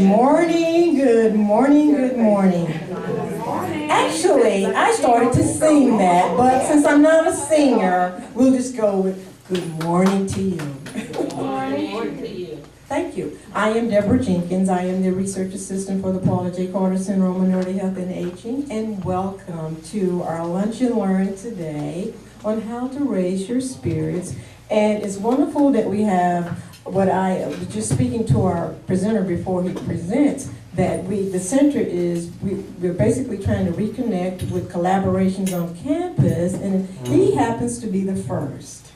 morning, good morning, good morning. Actually, I started to sing that, but since I'm not a singer, we'll just go with good morning to you. Good morning to you. Thank you. I am Deborah Jenkins. I am the research assistant for the Paula J. Carter Center on Minority Health and Aging, and welcome to our Lunch and Learn today on how to raise your spirits. And it's wonderful that we have what I was just speaking to our presenter before he presents, that the center is, we're basically trying to reconnect with collaborations on campus, and he happens to be the first.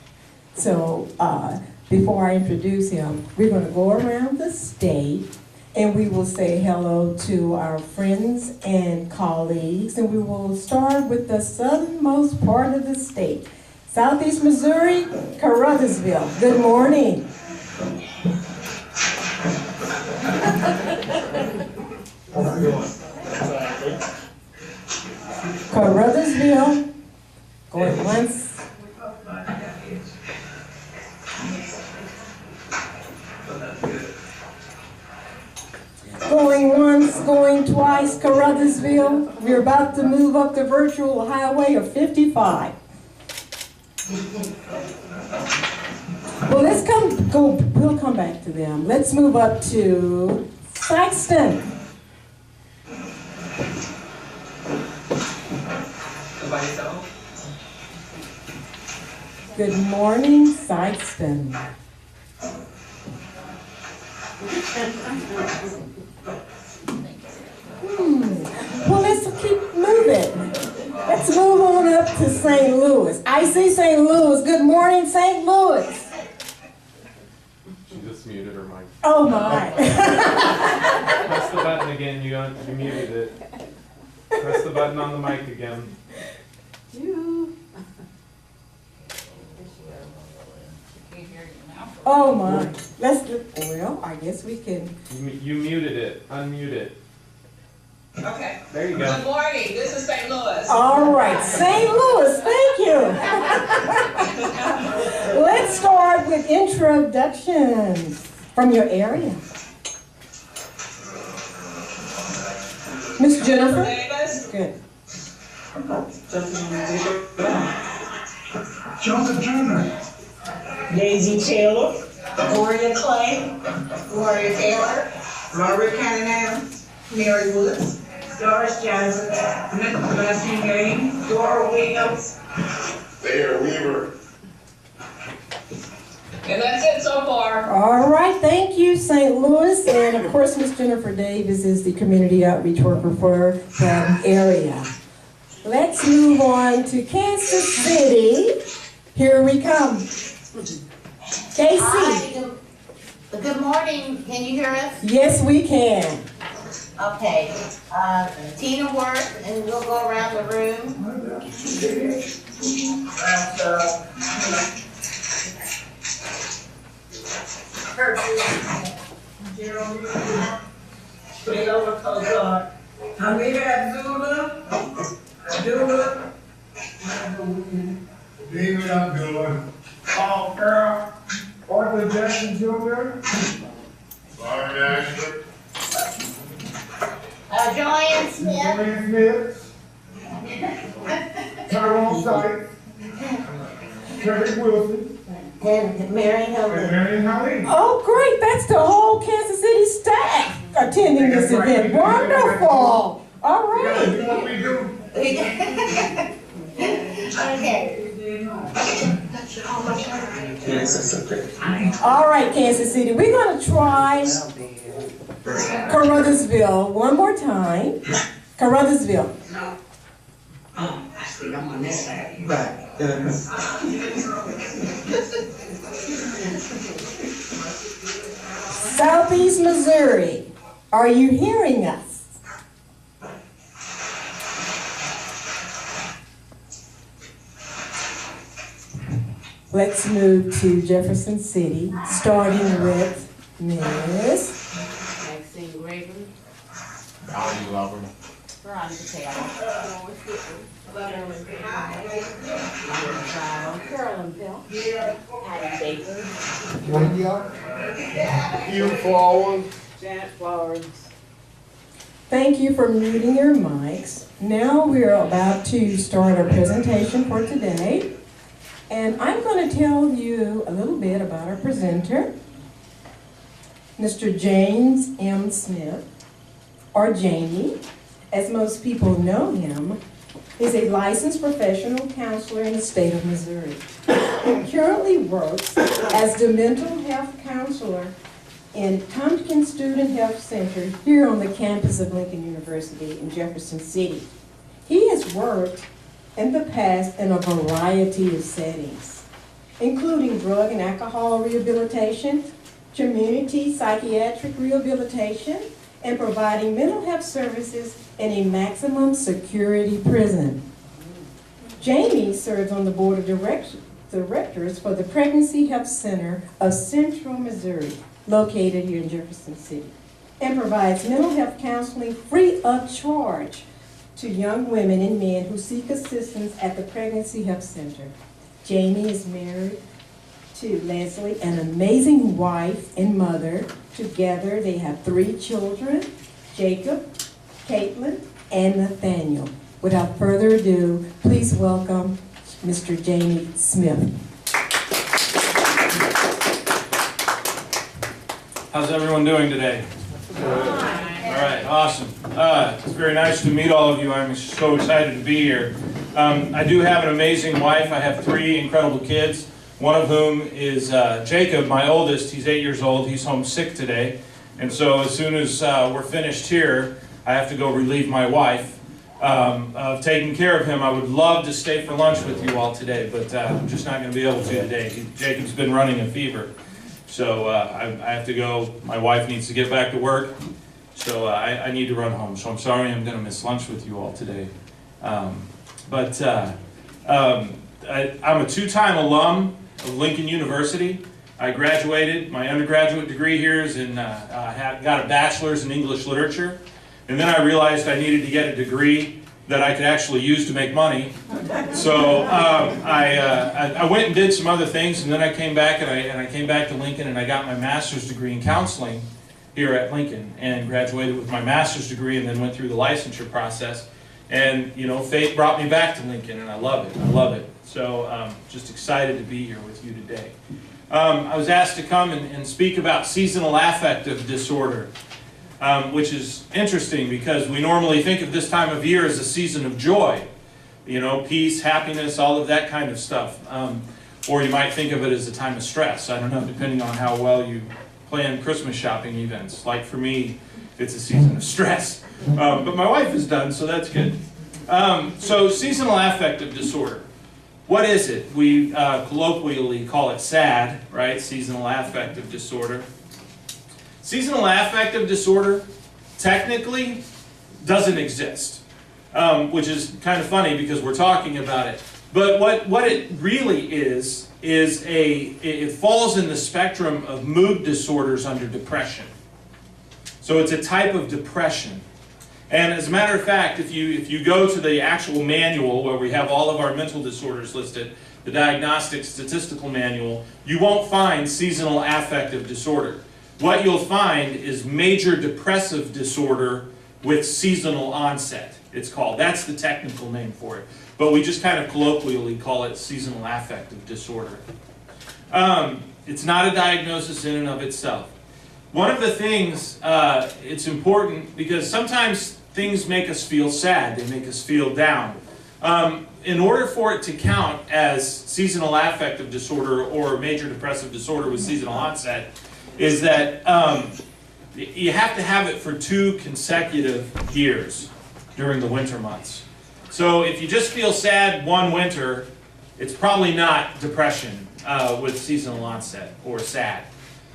So before I introduce him, we're going to go around the state and we will say hello to our friends and colleagues, and we will start with the southernmost part of the state. Southeast Missouri, Carruthersville. Good morning. Carruthersville, going once. Going once, going twice, Carruthersville. We're about to move up the virtual highway of 55. Well, we'll come back to them. Let's move up to Sykeston. Good morning, Sykeston. Well, let's keep moving. Let's move on up to St. Louis. I see St. Louis. Good morning, St. Louis. She just muted her mic. Oh my. Press the button again, you muted it. Press the button on the mic again. Oh my. Well, I guess we can. You muted it. Unmute it. Okay. There you go. Good morning. This is St. Louis. All right, St. Louis, thank you. Let's start with introductions from your area. Miss Jennifer? Davis. Good. Joseph Turner. Daisy Taylor. Gloria Clay, Gloria Taylor. Margaret Cunningham, Mary Woods, Doris Johnson. Blessing Gaines, Dora Williams. Thayer Weaver. And that's it so far. All right, thank you, St. Louis. And of course, Miss Jennifer Davis is the community outreach worker for that area. Let's move on to Kansas City. Here we come. Casey. Hi, good morning. Can you hear us? Yes, we can. Okay. Tina Worth, and we'll go around the room. Straight over Cozart. Hamida Abdullah, David Abdullah. Paul Carroll, Arthur Jackson Jr., Byron Ashford. Joanne Smith, William Smith. Tyrone Sykes. Terry Wilson. and Mary And Hillman. Marion Holly. Oh, great. That's the whole Kansas City staff attending this event. Wonderful. All We gotta do right. what we do. Okay. All right, Kansas City. We're going to try Carruthersville one more time. Carruthersville. I see, I'm on this side. Southeast Missouri. Are you hearing us? Let's move to Jefferson City, starting with Miss Maxine Gregory, Valerie Glover. Veronica Taylor, Carolyn Bell, Patty Baker, Hugh Forward. Janet Flowers. Thank you for muting your mics. Now we're about to start our presentation for today. And I'm going to tell you a little bit about our presenter, Mr. James M. Smith, or Jamie, as most people know him, is a licensed professional counselor in the state of Missouri. He currently works as the mental health counselor in Tompkins Student Health Center here on the campus of Lincoln University in Jefferson City. He has worked in the past in a variety of settings, including drug and alcohol rehabilitation, community psychiatric rehabilitation, and providing mental health services in a maximum security prison. Jamie serves on the board of directors for the Pregnancy Health Center of Central Missouri, located here in Jefferson City, and provides mental health counseling free of charge to young women and men who seek assistance at the Pregnancy Health Center. Jamie is married to Leslie, an amazing wife and mother. Together they have 3 children, Jacob, Caitlin, and Nathaniel. Without further ado, please welcome Mr. Jamie Smith. How's everyone doing today? All right, awesome. It's very nice to meet all of you. I'm so excited to be here. I do have an amazing wife. I have 3 incredible kids, one of whom is Jacob, my oldest. He's 8 years old. He's home sick today. And so as soon as we're finished here, I have to go relieve my wife of taking care of him. I would love to stay for lunch with you all today, but I'm just not going to be able to today. Jacob's been running a fever. So I have to go. My wife needs to get back to work. So I need to run home. So I'm sorry I'm going to miss lunch with you all today. I'm a 2-time alum of Lincoln University. I graduated. My undergraduate degree here is in, got a bachelor's in English literature. And then I realized I needed to get a degree that I could actually use to make money. So I went and did some other things, and then I came back and I came back to Lincoln, and I got my master's degree in counseling here at Lincoln, and graduated with my master's degree, and then went through the licensure process. And you know, fate brought me back to Lincoln, and I love it. I love it. So just excited to be here with you today. I was asked to come and speak about seasonal affective disorder. Which is interesting because we normally think of this time of year as a season of joy. You know, peace, happiness, all of that kind of stuff. Or you might think of it as a time of stress. I don't know, depending on how well you plan Christmas shopping events. Like for me, it's a season of stress. But my wife is done, so that's good. So seasonal affective disorder. What is it? We colloquially call it SAD, right? Seasonal affective disorder. Seasonal affective disorder technically doesn't exist, which is kind of funny because we're talking about it. But what it really is it falls in the spectrum of mood disorders under depression. So it's a type of depression. And as a matter of fact, if you go to the actual manual where we have all of our mental disorders listed, the Diagnostic Statistical Manual, you won't find seasonal affective disorder. What you'll find is major depressive disorder with seasonal onset, it's called. That's the technical name for it. But we just kind of colloquially call it seasonal affective disorder. It's not a diagnosis in and of itself. One of the things, it's important because sometimes things make us feel sad, they make us feel down. In order for it to count as seasonal affective disorder or major depressive disorder with seasonal onset, is that you have to have it for 2 consecutive years during the winter months. So if you just feel sad one winter, it's probably not depression with seasonal onset or sad.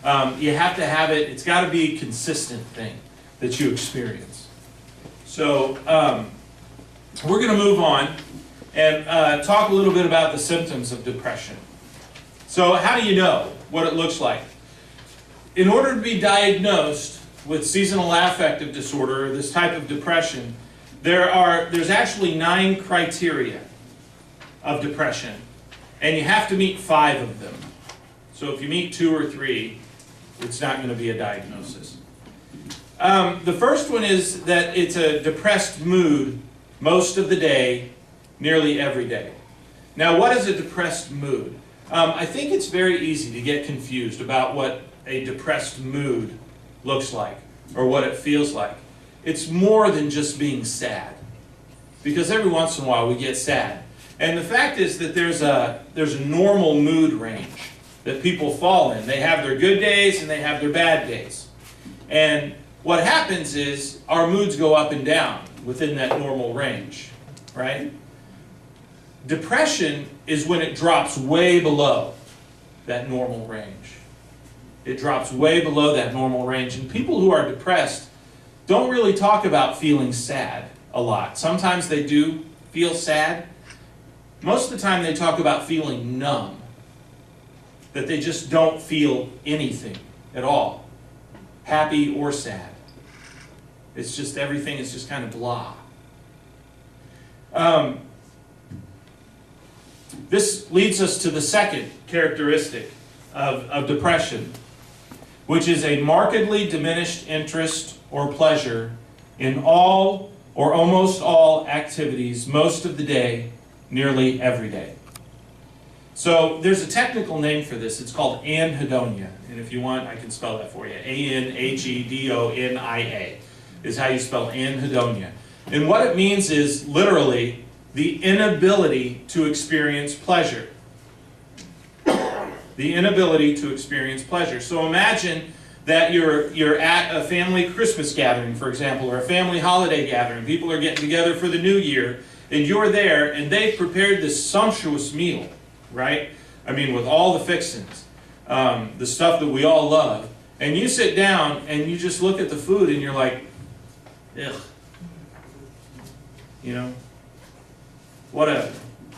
You have to have it, it's got to be a consistent thing that you experience. So we're going to move on and talk a little bit about the symptoms of depression. So how do you know what it looks like? In order to be diagnosed with seasonal affective disorder, or this type of depression, there's actually 9 criteria of depression, and you have to meet 5 of them. So if you meet 2 or 3, it's not going to be a diagnosis. The first one is that it's a depressed mood most of the day, nearly every day. Now, what is a depressed mood? I think it's very easy to get confused about what a depressed mood looks like or what it feels like. It's more than just being sad, because every once in a while we get sad. And the fact is that there's a normal mood range that people fall in. They have their good days and they have their bad days. And what happens is our moods go up and down within that normal range, right? Depression is when it drops way below that normal range. It drops way below that normal range. And people who are depressed don't really talk about feeling sad a lot. Sometimes they do feel sad. Most of the time they talk about feeling numb. That they just don't feel anything at all, happy or sad. It's just, everything is just kind of blah. This leads us to the second characteristic of depression, which is a markedly diminished interest or pleasure in all or almost all activities most of the day, nearly every day. So there's a technical name for this. It's called anhedonia. And if you want, I can spell that for you. A-N-H-E-D-O-N-I-A is how you spell anhedonia. And what it means is literally the inability to experience pleasure. The inability to experience pleasure. So imagine that you're at a family Christmas gathering, for example, or a family holiday gathering. People are getting together for the new year, and you're there, and they've prepared this sumptuous meal, right? I mean, with all the fixings, the stuff that we all love. And you sit down, and you just look at the food, and you're like, ugh. You know? Whatever.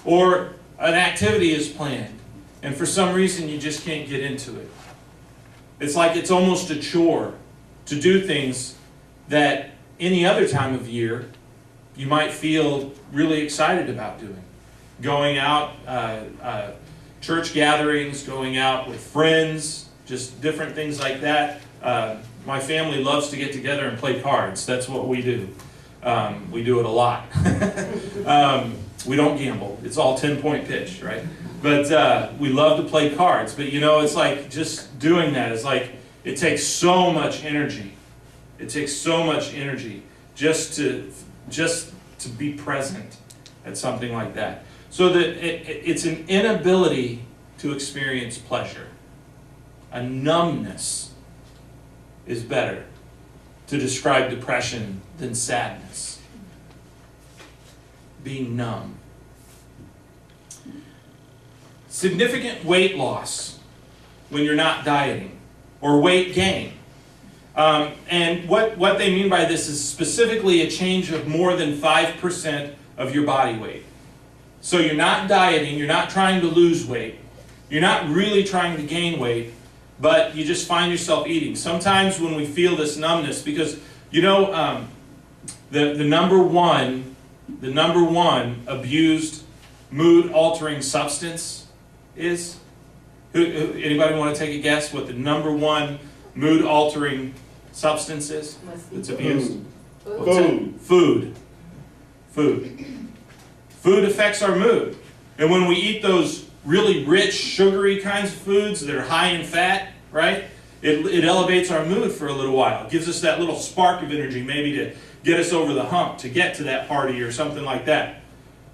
Or an activity is planned, and for some reason you just can't get into it. It's like it's almost a chore to do things that any other time of year you might feel really excited about doing. Going out, church gatherings, going out with friends, just different things like that. My family loves to get together and play cards. That's what we do. We do it a lot. We don't gamble. It's all 10-point pitch, right? But we love to play cards. But you know, it's like just doing that is like, it takes so much energy. It takes so much energy just to be present at something like that. So that it's an inability to experience pleasure. A numbness is better to describe depression than sadness. Being numb. Significant weight loss when you're not dieting, or weight gain. And what they mean by this is specifically a change of more than 5% of your body weight. So you're not dieting, you're not trying to lose weight, you're not really trying to gain weight, but you just find yourself eating. Sometimes when we feel this numbness, because you know the number one abused mood-altering substance is? Anybody want to take a guess what the number one mood-altering substance is that's abused? Food. Food affects our mood. And when we eat those really rich, sugary kinds of foods that are high in fat, right? It elevates our mood for a little while. It gives us that little spark of energy, maybe to get us over the hump, to get to that party or something like that.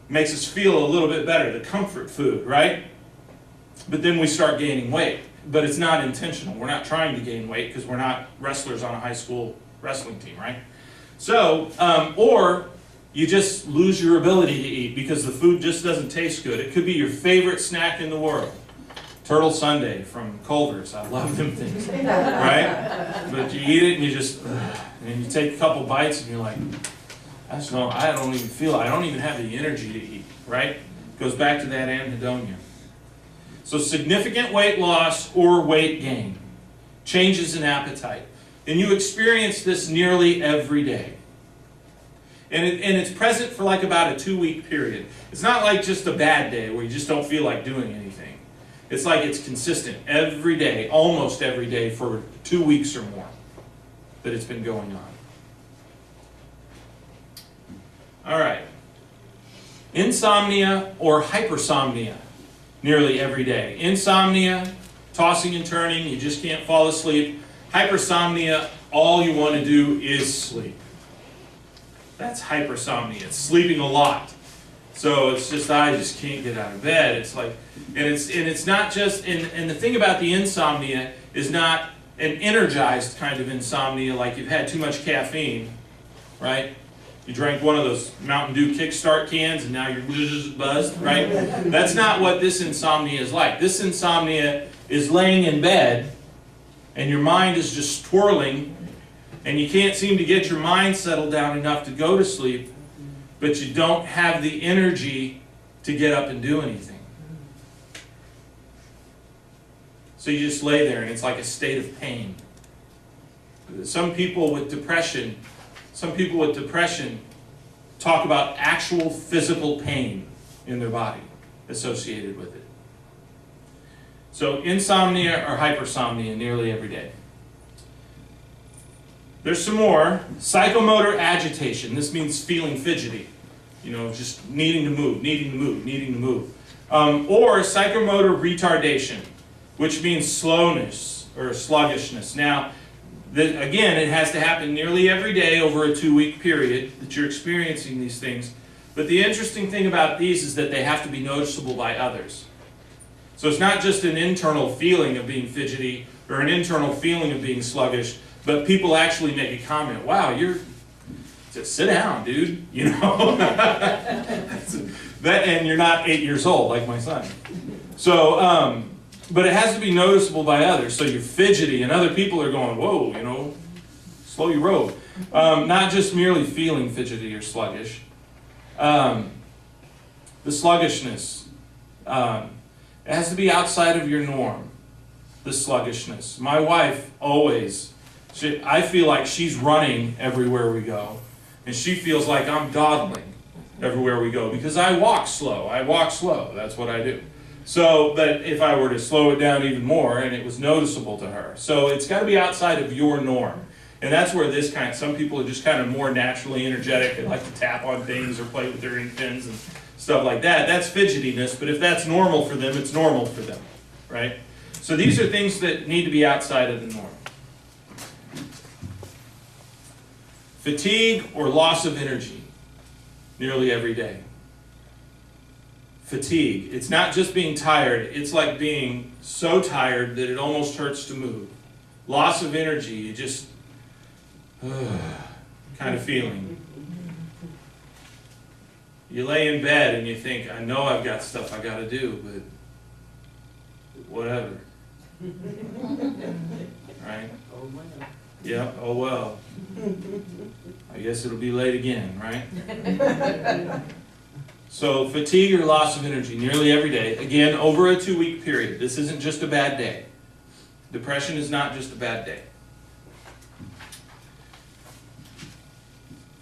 It makes us feel a little bit better, the comfort food, right? But then we start gaining weight. But it's not intentional. We're not trying to gain weight because we're not wrestlers on a high school wrestling team, right? So, or you just lose your ability to eat because the food just doesn't taste good. It could be your favorite snack in the world. Turtle Sundae from Culver's. I love them things, right? But you eat it and you just, and you take a couple bites and you're like, I don't even have the energy to eat, right? Goes back to that anhedonia. So significant weight loss or weight gain, changes in appetite. And you experience this nearly every day. And it's present for like about a 2-week period. It's not like just a bad day where you just don't feel like doing anything. It's like it's consistent every day, almost every day for 2 weeks or more. that it's been going on. All right. Insomnia or hypersomnia, nearly every day. Insomnia, tossing and turning, you just can't fall asleep. Hypersomnia, all you want to do is sleep. That's hypersomnia. It's sleeping a lot. So it's just, I just can't get out of bed. It's like, and it's not just, and the thing about the insomnia is not an energized kind of insomnia, like you've had too much caffeine, right? You drank one of those Mountain Dew Kickstart cans and now you're buzzed, right? That's not what this insomnia is like. This insomnia is laying in bed and your mind is just twirling and you can't seem to get your mind settled down enough to go to sleep, but you don't have the energy to get up and do anything. So you just lay there and it's like a state of pain. Some people with depression talk about actual physical pain in their body associated with it. So insomnia or hypersomnia nearly every day. There's some more. Psychomotor agitation. This means feeling fidgety. You know, just needing to move, needing to move, needing to move. Or psychomotor retardation, which means slowness or sluggishness. Now, again, it has to happen nearly every day over a 2-week period that you're experiencing these things. But the interesting thing about these is that they have to be noticeable by others. So it's not just an internal feeling of being fidgety or an internal feeling of being sluggish, but people actually make a comment, wow, you're, just sit down, dude, you know. And you're not 8 years old like my son. So, but it has to be noticeable by others. So you're fidgety and other people are going, whoa, you know, slow your roll. Not just merely feeling fidgety or sluggish. The sluggishness. It has to be outside of your norm, the sluggishness. My wife always, I feel like she's running everywhere we go. And she feels like I'm dawdling everywhere we go because I walk slow. That's what I do. So, but if I were to slow it down even more, and it was noticeable to her. So it's got to be outside of your norm. And that's where this kind, some people are just kind of more naturally energetic. They like to tap on things or play with their ink pens and stuff like that. That's fidgetiness, but if that's normal for them, it's normal for them, right? So these are things that need to be outside of the norm. Fatigue or loss of energy, nearly every day. Fatigue. It's not just being tired. It's like being so tired that it almost hurts to move. Loss of energy. You just kind of feeling. You lay in bed and you think, I know I've got stuff I got to do, but whatever. Right? Yeah, oh well. I guess it'll be late again, right? So fatigue or loss of energy nearly every day. Again, over a 2-week period. This isn't just a bad day. Depression is not just a bad day.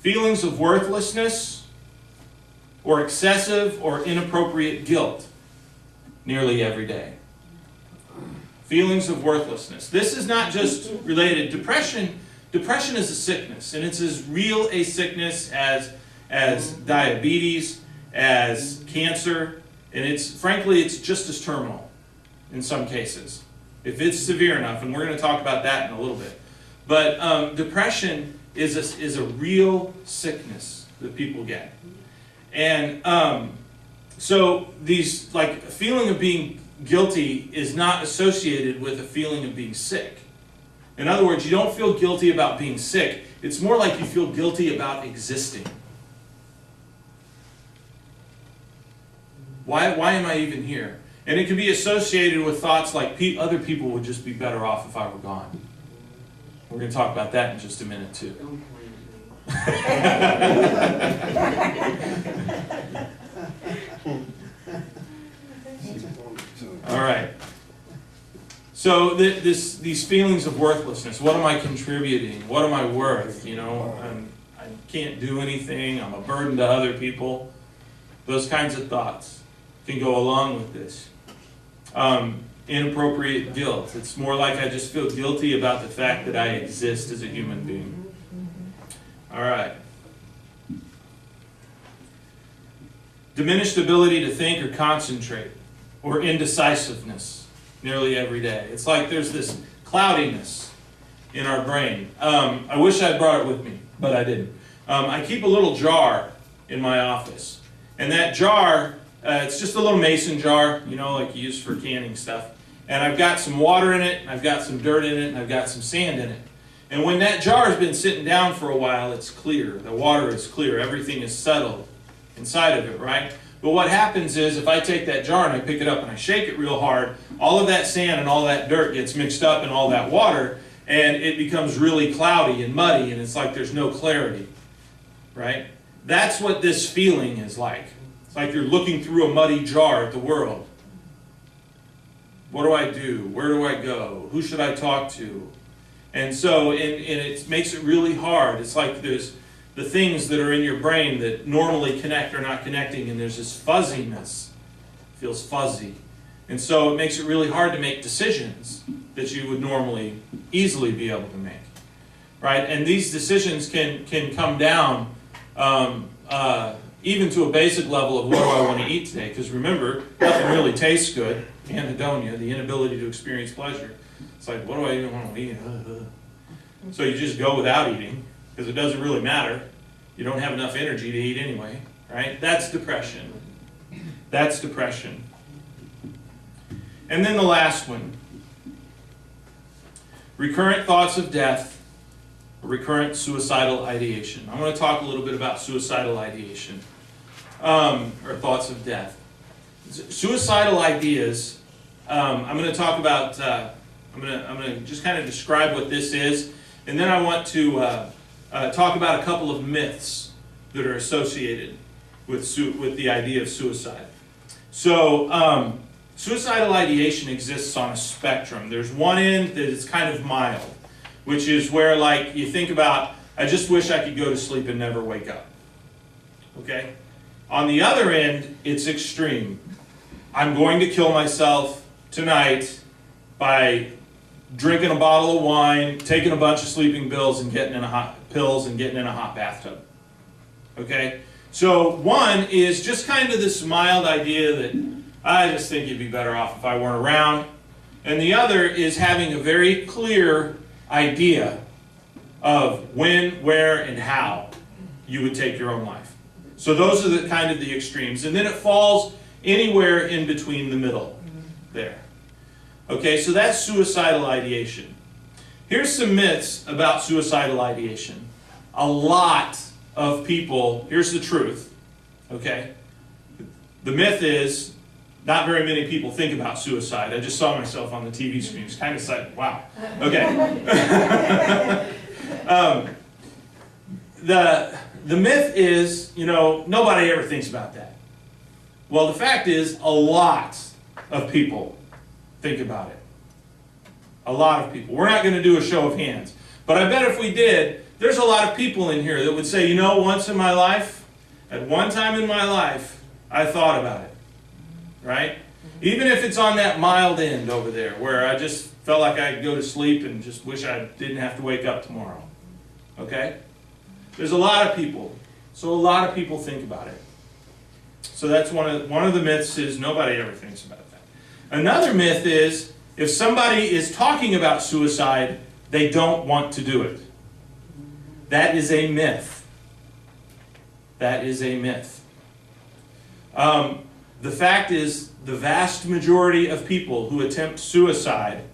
Feelings of worthlessness or excessive or inappropriate guilt nearly every day. Feelings of worthlessness. This is not just related. Depression is a sickness, and it's as real a sickness as diabetes, as cancer, and frankly, it's just as terminal in some cases, if it's severe enough, and we're going to talk about that in a little bit. But depression is a real sickness that people get. And so these, like, a feeling of being guilty is not associated with a feeling of being sick. In other words, you don't feel guilty about being sick. It's more like you feel guilty about existing. Why am I even here? And it can be associated with thoughts like other people would just be better off if I were gone. We're going to talk about that in just a minute too. All right. So these feelings of worthlessness. What am I contributing? What am I worth? You know, I can't do anything. I'm a burden to other people. Those kinds of thoughts can go along with this. inappropriate guilt. It's more like I just feel guilty about the fact that I exist as a human being. All right. Diminished ability to think or concentrate, or indecisiveness nearly every day. It's like there's this cloudiness in our brain. I wish I'd brought it with me, but I didn't. I keep a little jar in my office. And that jar, it's just a little mason jar, you know, like you use for canning stuff. And I've got some water in it, and I've got some dirt in it, and I've got some sand in it. And when that jar has been sitting down for a while, it's clear. The water is clear. Everything is settled inside of it, right? But what happens is if I take that jar and I pick it up and I shake it real hard, all of that sand and all that dirt gets mixed up in all that water, and it becomes really cloudy and muddy, and it's like there's no clarity, right? That's what this feeling is like. It's like you're looking through a muddy jar at the world. What do I do? Where do I go? Who should I talk to? And so, and it makes it really hard. It's like there's the things that are in your brain that normally connect are not connecting, and there's this fuzziness. It feels fuzzy. And so it makes it really hard to make decisions that you would normally easily be able to make. Right? And these decisions can come down even to a basic level of what do I want to eat today? Because remember, nothing really tastes good. Anhedonia, the inability to experience pleasure. It's like, what do I even want to eat? So you just go without eating, because it doesn't really matter. You don't have enough energy to eat anyway, right? That's depression. That's depression. And then the last one. Recurrent thoughts of death, or recurrent suicidal ideation. I'm going to talk a little bit about suicidal ideation, or thoughts of death. Suicidal ideas, I'm going to talk about, I'm going to just kind of describe what this is, and then I want to talk about a couple of myths that are associated with the idea of suicide. So, suicidal ideation exists on a spectrum. There's one end that is kind of mild, which is where, like, you think about, I just wish I could go to sleep and never wake up. Okay? On the other end, it's extreme. I'm going to kill myself tonight by drinking a bottle of wine, taking a bunch of sleeping pills, and getting in a hot bathtub. Okay? So one is just kind of this mild idea that I just think you'd be better off if I weren't around. And the other is having a very clear idea of when, where, and how you would take your own life. So those are the kind of the extremes. And then it falls anywhere in between the middle there. Okay, so that's suicidal ideation. Here's some myths about suicidal ideation. A lot of people, here's the truth, okay? The myth is not very many people think about suicide. I just saw myself on the TV screen. It's kind of like, wow. Okay. The myth is, you know, nobody ever thinks about that. Well, the fact is, a lot of people think about it. A lot of people. We're not going to do a show of hands. But I bet if we did, there's a lot of people in here that would say, you know, once in my life, at one time in my life, I thought about it. Right? Even if it's on that mild end over there, where I just felt like I could go to sleep and just wish I didn't have to wake up tomorrow. Okay? There's a lot of people. So a lot of people think about it. So that's one of the myths is nobody ever thinks about that. Another myth is if somebody is talking about suicide, they don't want to do it. That is a myth. That is a myth. The fact is, the vast majority of people who attempt suicide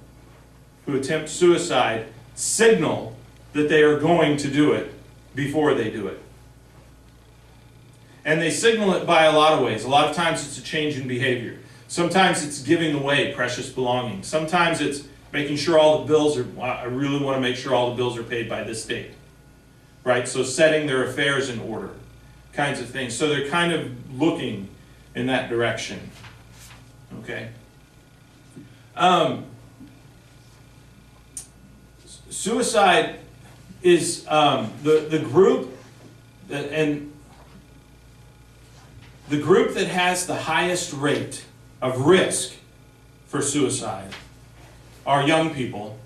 signal that they are going to do it before they do it. And they signal it by a lot of ways. A lot of times it's a change in behavior. Sometimes it's giving away precious belongings. Sometimes it's making sure all the bills are, I really want to make sure all the bills are paid by this date. Right? So setting their affairs in order. Kinds of things. So they're kind of looking in that direction. Okay? Suicide is the group that has the highest rate of risk for suicide are young people,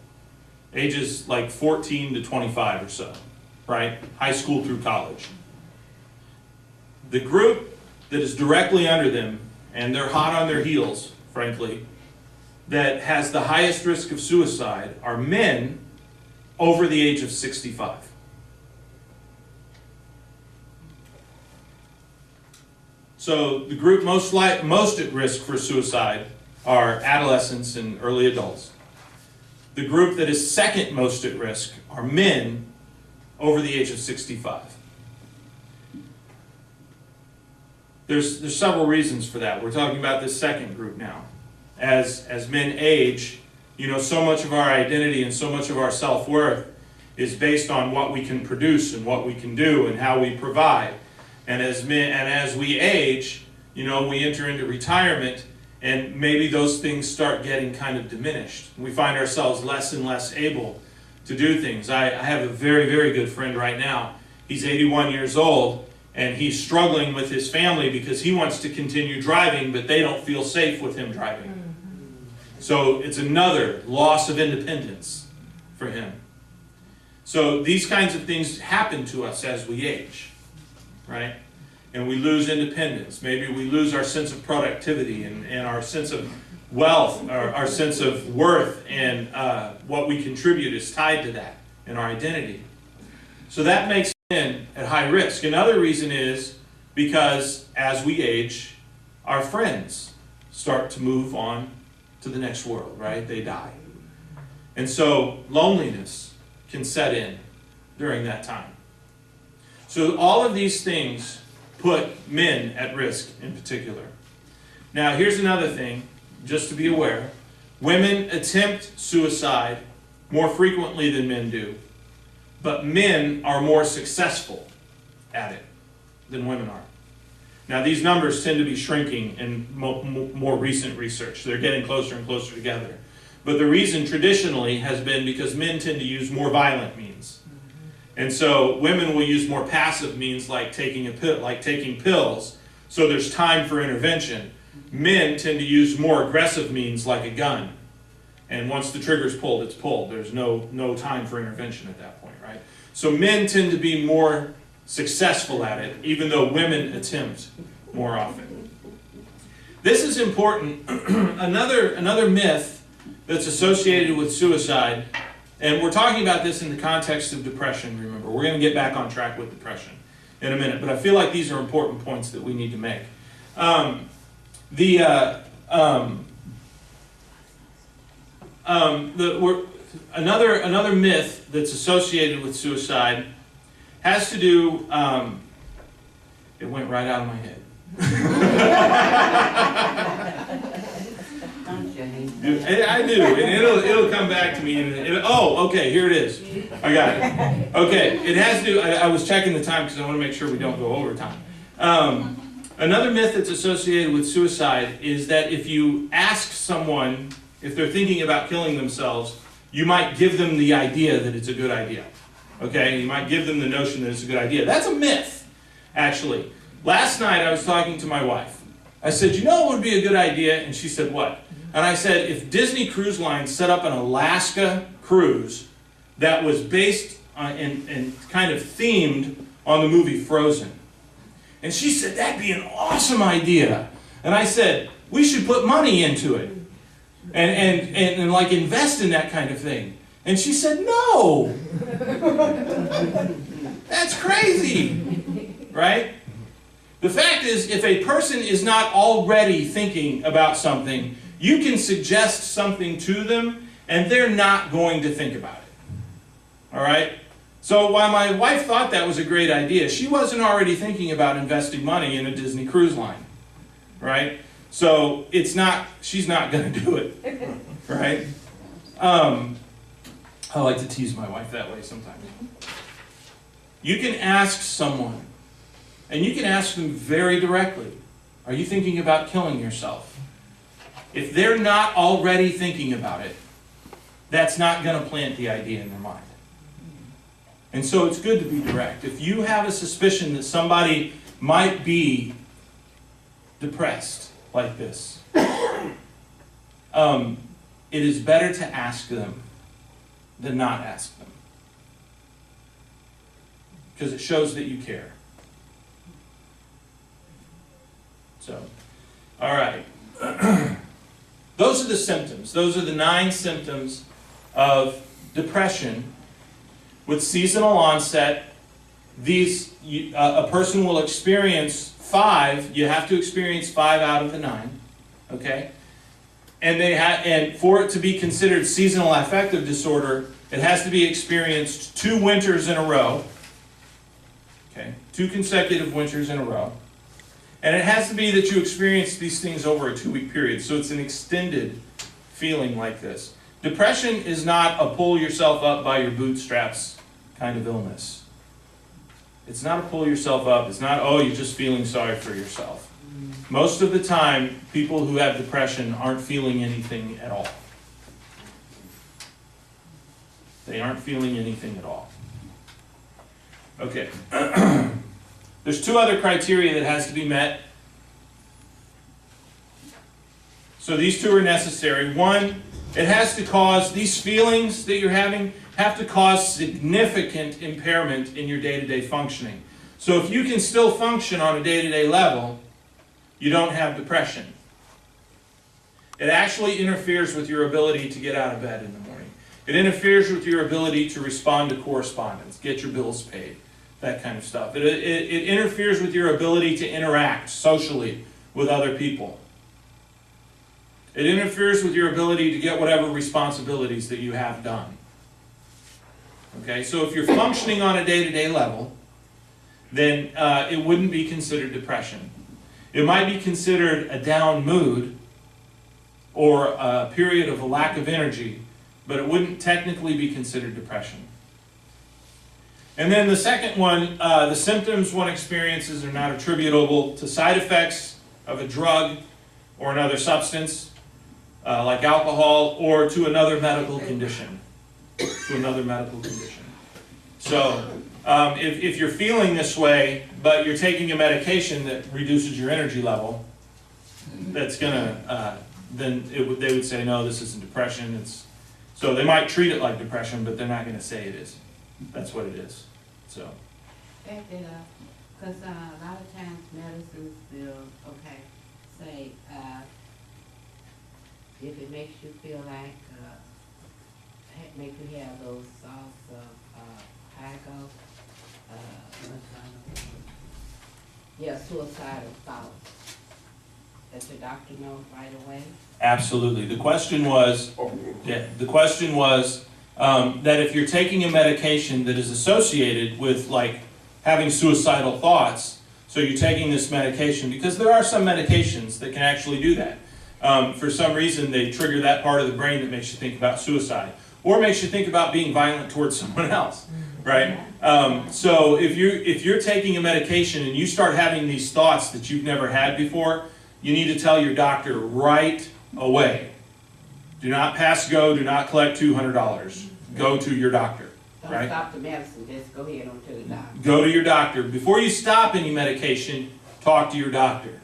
ages like 14 to 25 or so, right? High school through college. The group that is directly under them, and they're hot on their heels, frankly, that has the highest risk of suicide are men over the age of 65. So the group most at risk for suicide are adolescents and early adults. The group that is second most at risk are men over the age of 65. There's several reasons for that. We're talking about this second group now. As men age, you know, so much of our identity and so much of our self-worth is based on what we can produce and what we can do and how we provide. And as we age, you know, we enter into retirement, and maybe those things start getting kind of diminished. We find ourselves less and less able to do things. I have a very, very good friend right now. He's 81 years old, and he's struggling with his family because he wants to continue driving, but they don't feel safe with him driving. So it's another loss of independence for him. So these kinds of things happen to us as we age, right? And we lose independence. Maybe we lose our sense of productivity and our sense of wealth, our sense of worth, and what we contribute is tied to that and our identity. So that makes men at high risk. Another reason is because as we age, our friends start to move on to the next world, right? They die. And so loneliness can set in during that time. So all of these things put men at risk in particular. Now here's another thing, just to be aware. Women attempt suicide more frequently than men do, but men are more successful at it than women are. Now these numbers tend to be shrinking in more recent research. They're getting closer and closer together. But the reason traditionally has been because men tend to use more violent means. And so women will use more passive means like taking pills, so there's time for intervention. Men tend to use more aggressive means like a gun. And once the trigger's pulled, it's pulled. There's no time for intervention at that point, right? So men tend to be more successful at it, even though women attempt more often. This is important. Another myth that's associated with suicide, and we're talking about this in the context of depression, remember. We're going to get back on track with depression in a minute, but I feel like these are important points that we need to make. Another myth that's associated with suicide has to do, it went right out of my head. I do, and it'll come back to me. Oh, okay, here it is. I got it. Okay, it has to do, I was checking the time because I want to make sure we don't go over time. Another myth that's associated with suicide is that if you ask someone if they're thinking about killing themselves, you might give them the idea that it's a good idea. Okay, you might give them the notion that it's a good idea. That's a myth, actually. Last night I was talking to my wife. I said, you know what would be a good idea? And she said, what? And I said, if Disney Cruise Line set up an Alaska cruise that was based on, and kind of themed on the movie Frozen. And she said, that'd be an awesome idea. And I said, we should put money into it and like invest in that kind of thing. And she said, no. That's crazy, right? The fact is, if a person is not already thinking about something, you can suggest something to them, and they're not going to think about it. All right? So while my wife thought that was a great idea, she wasn't already thinking about investing money in a Disney Cruise Line. Right? So she's not going to do it. Right? I like to tease my wife that way sometimes. You can ask someone, and you can ask them very directly, are you thinking about killing yourself? If they're not already thinking about it, that's not going to plant the idea in their mind. And so it's good to be direct. If you have a suspicion that somebody might be depressed like this, it is better to ask them than not ask them. Because it shows that you care. So, all right. Those are the symptoms. Those are the 9 symptoms of depression with seasonal onset. These, a person will experience 5. You have to experience 5 out of the 9. Okay? And for it to be considered seasonal affective disorder, it has to be experienced 2 winters in a row. Okay? 2 consecutive winters in a row. And it has to be that you experience these things over a 2-week period. So it's an extended feeling like this. Depression is not a pull yourself up by your bootstraps kind of illness. It's not a pull yourself up. It's not, oh, you're just feeling sorry for yourself. Most of the time, people who have depression aren't feeling anything at all. They aren't feeling anything at all. Okay. There's 2 other criteria that has to be met. So these 2 are necessary. 1, it has to cause, these feelings that you're having have to cause significant impairment in your day-to-day functioning. So if you can still function on a day-to-day level, you don't have depression. It actually interferes with your ability to get out of bed in the morning. It interferes with your ability to respond to correspondence, get your bills paid. That kind of stuff. It interferes with your ability to interact socially with other people. It interferes with your ability to get whatever responsibilities that you have done. Okay, so if you're functioning on a day-to-day level, then it wouldn't be considered depression. It might be considered a down mood or a period of a lack of energy, but it wouldn't technically be considered depression. And then the second one, the symptoms one experiences are not attributable to side effects of a drug or another substance, like alcohol, or to another medical condition. So, if you're feeling this way, but you're taking a medication that reduces your energy level, that's gonna, then they would say, no, this isn't depression. So they might treat it like depression, but they're not going to say it is. That's what it is. So. Back that up, because a lot of times medicines will, say, if it makes you feel like, make you have those thoughts of, suicidal thoughts, that your doctor knows right away? Absolutely. The question was that if you're taking a medication that is associated with like having suicidal thoughts, so you're taking this medication, because there are some medications that can actually do that. For some reason, they trigger that part of the brain that makes you think about suicide, or makes you think about being violent towards someone else, right? So if you're taking a medication and you start having these thoughts that you've never had before, you need to tell your doctor right away. Do not pass go, do not collect $200. Go to your doctor, Don't right? stop the medicine, just go ahead on to the doctor. Go to your doctor. Before you stop any medication, talk to your doctor.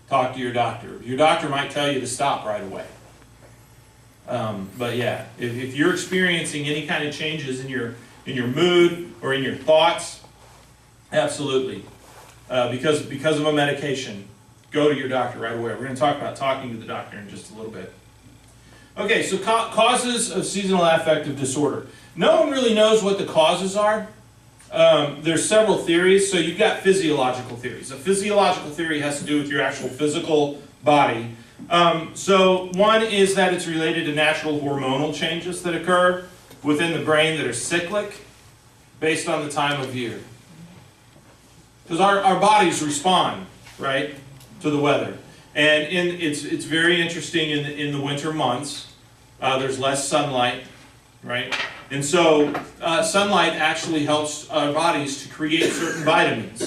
Talk to your doctor. Your doctor might tell you to stop right away. But yeah, if you're experiencing any kind of changes in your mood or in your thoughts, absolutely. Because of a medication, go to your doctor right away. We're going to talk about talking to the doctor in just a little bit. Okay, so causes of seasonal affective disorder. No one really knows what the causes are. There's several theories. So you've got physiological theories. A physiological theory has to do with your actual physical body. So one is that it's related to natural hormonal changes that occur within the brain that are cyclic based on the time of year. Because our bodies respond, right, to the weather. And it's very interesting in the winter months. There's less sunlight, right? And so sunlight actually helps our bodies to create certain vitamins,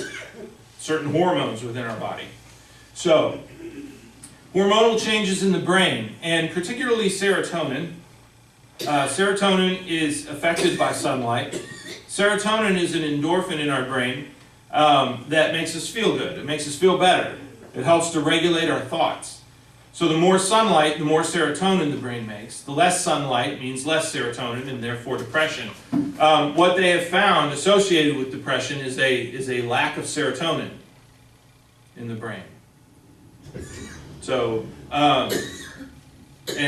certain hormones within our body. So hormonal changes in the brain, and particularly serotonin. Serotonin is affected by sunlight. Serotonin is an endorphin in our brain that makes us feel good. It makes us feel better. It helps to regulate our thoughts. So the more sunlight, the more serotonin the brain makes. The less sunlight means less serotonin and therefore depression. What they have found associated with depression is a lack of serotonin in the brain. So, and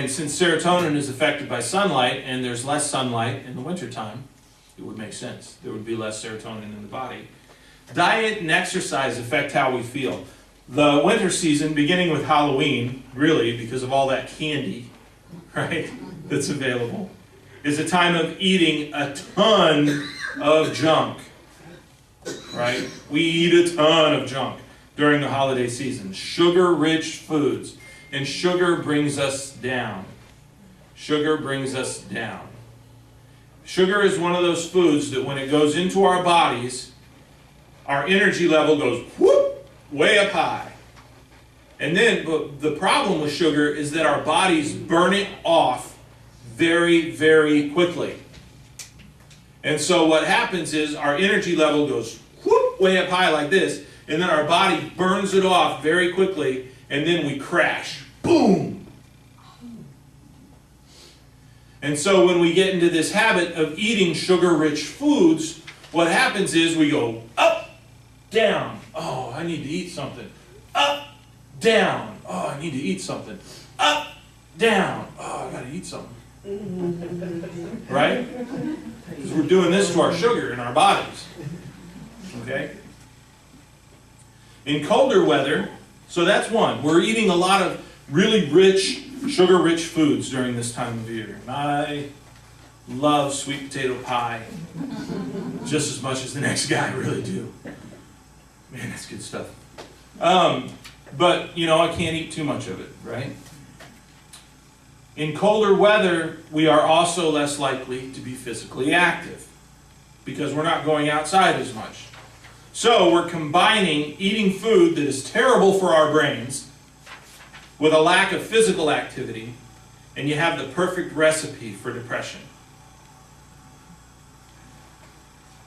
since serotonin is affected by sunlight and there's less sunlight in the wintertime, it would make sense. There would be less serotonin in the body. Diet and exercise affect how we feel. The winter season, beginning with Halloween, really, because of all that candy, right, that's available, is a time of eating a ton of junk, right? We eat a ton of junk during the holiday season. Sugar-rich foods. And sugar brings us down. Sugar brings us down. Sugar is one of those foods that when it goes into our bodies, our energy level goes whoop, way up high. And then the problem with sugar is that our bodies burn it off very, very quickly. And so what happens is our energy level goes whoop, way up high like this, and then our body burns it off very quickly, and then we crash. Boom! And so when we get into this habit of eating sugar-rich foods, what happens is we go up, down. Oh, I need to eat something. Up, down. Oh, I need to eat something. Up, down. Oh, I got to eat something. Right? Because we're doing this to our sugar in our bodies. Okay? In colder weather, so that's one. We're eating a lot of really rich, sugar-rich foods during this time of year. And I love sweet potato pie just as much as the next guy, I really do. Man, that's good stuff. But, you know, I can't eat too much of it, right? In colder weather, we are also less likely to be physically active because we're not going outside as much. So we're combining eating food that is terrible for our brains with a lack of physical activity, and you have the perfect recipe for depression.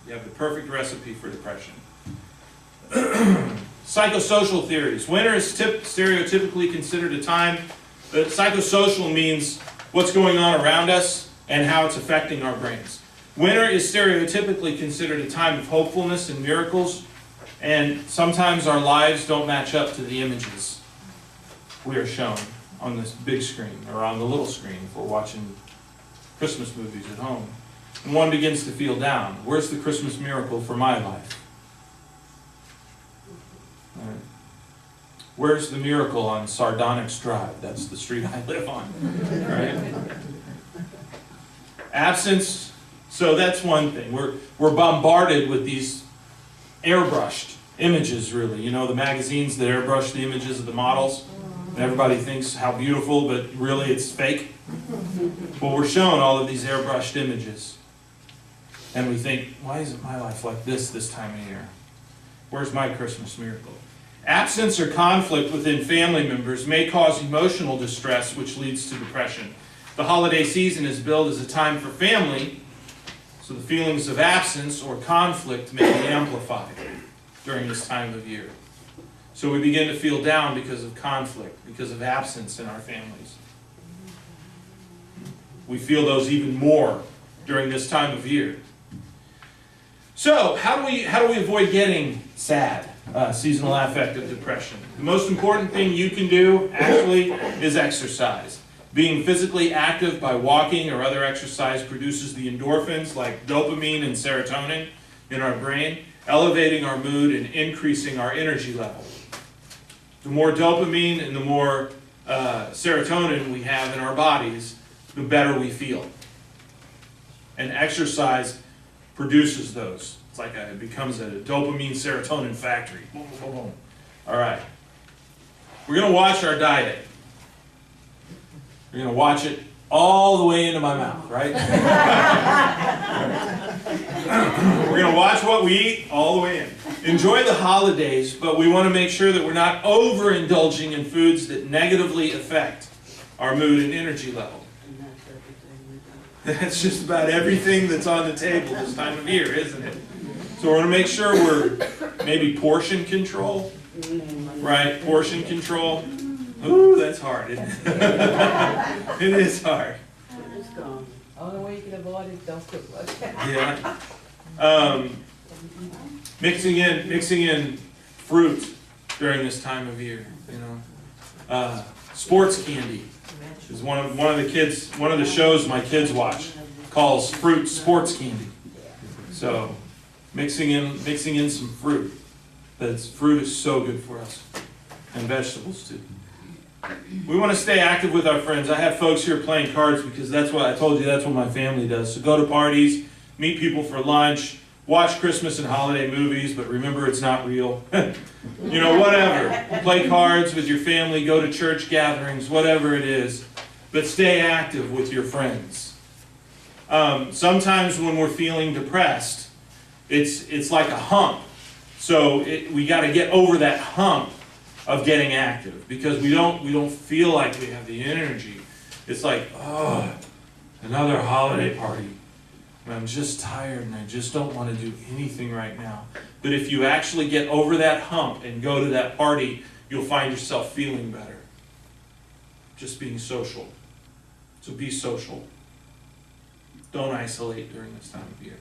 You have the perfect recipe for depression. Psychosocial theories. Winter is stereotypically considered a time that psychosocial means what's going on around us and how it's affecting our brains. Winter is stereotypically considered a time of hopefulness and miracles, and sometimes our lives don't match up to the images we are shown on this big screen or on the little screen if we're watching Christmas movies at home. And one begins to feel down. Where's the Christmas miracle for my life? Right. Where's the miracle on Sardonyx Drive? That's the street I live on. Right? Absence. So that's one thing. We're bombarded with these airbrushed images, really. You know, the magazines that airbrush the images of the models. And everybody thinks how beautiful, but really it's fake. Well, we're shown all of these airbrushed images. And we think, why isn't my life like this time of year? Where's my Christmas miracle? Absence or conflict within family members may cause emotional distress, which leads to depression. The holiday season is billed as a time for family, so the feelings of absence or conflict may be amplified during this time of year. So we begin to feel down because of conflict, because of absence in our families. We feel those even more during this time of year. So how do we avoid getting sad? Seasonal affective depression. The most important thing you can do, actually, is exercise. Being physically active by walking or other exercise produces the endorphins like dopamine and serotonin in our brain, elevating our mood and increasing our energy level. The more dopamine and the more serotonin we have in our bodies, the better we feel. And exercise produces those. It's like it becomes a dopamine serotonin factory. Boom, boom, boom. All right. We're going to watch our diet. We're going to watch it all the way into my mouth, right? We're going to watch what we eat all the way in. Enjoy the holidays, but we want to make sure that we're not overindulging in foods that negatively affect our mood and energy level. That's just about everything that's on the table this time of year, isn't it? So we're going to make sure we're maybe portion control, right? Portion control. Ooh, that's hard, isn't it? It is hard. It's gone. Only way you can avoid it, don't cook much. Yeah. Mixing in fruit during this time of year, you know. Sports candy is one of the shows my kids watch calls fruit sports candy. So mixing in some fruit. Fruit is so good for us, and vegetables too. We want to stay active with our friends. I have folks here playing cards because that's what I told you. That's what my family does. So go to parties, meet people for lunch, watch Christmas and holiday movies, but remember it's not real. You know, whatever. Play cards with your family, go to church gatherings, whatever it is. But stay active with your friends. Sometimes when we're feeling depressed, it's like a hump. So we got to get over that hump of getting active because we don't feel like we have the energy. It's like, oh, another holiday party. I'm just tired and I just don't want to do anything right now. But if you actually get over that hump and go to that party, you'll find yourself feeling better. Just being social. So be social. Don't isolate during this time of year.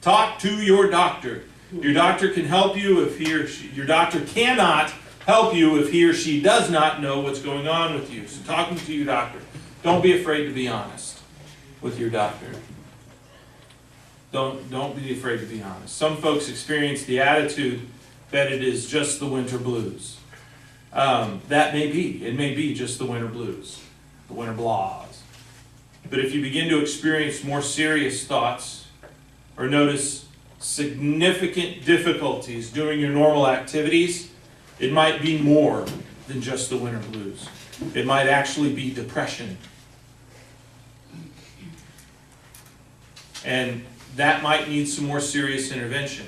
Talk to your doctor. Your doctor can help you if he or she, your doctor cannot help you if he or she does not know what's going on with you. So talking to your doctor. Don't be afraid to be honest with your doctor. Don't be afraid to be honest. Some folks experience the attitude that it is just the winter blues. That may be. It may be just the winter blues, the winter blahs. But if you begin to experience more serious thoughts or notice significant difficulties doing your normal activities, it might be more than just the winter blues. It might actually be depression. And that might need some more serious intervention.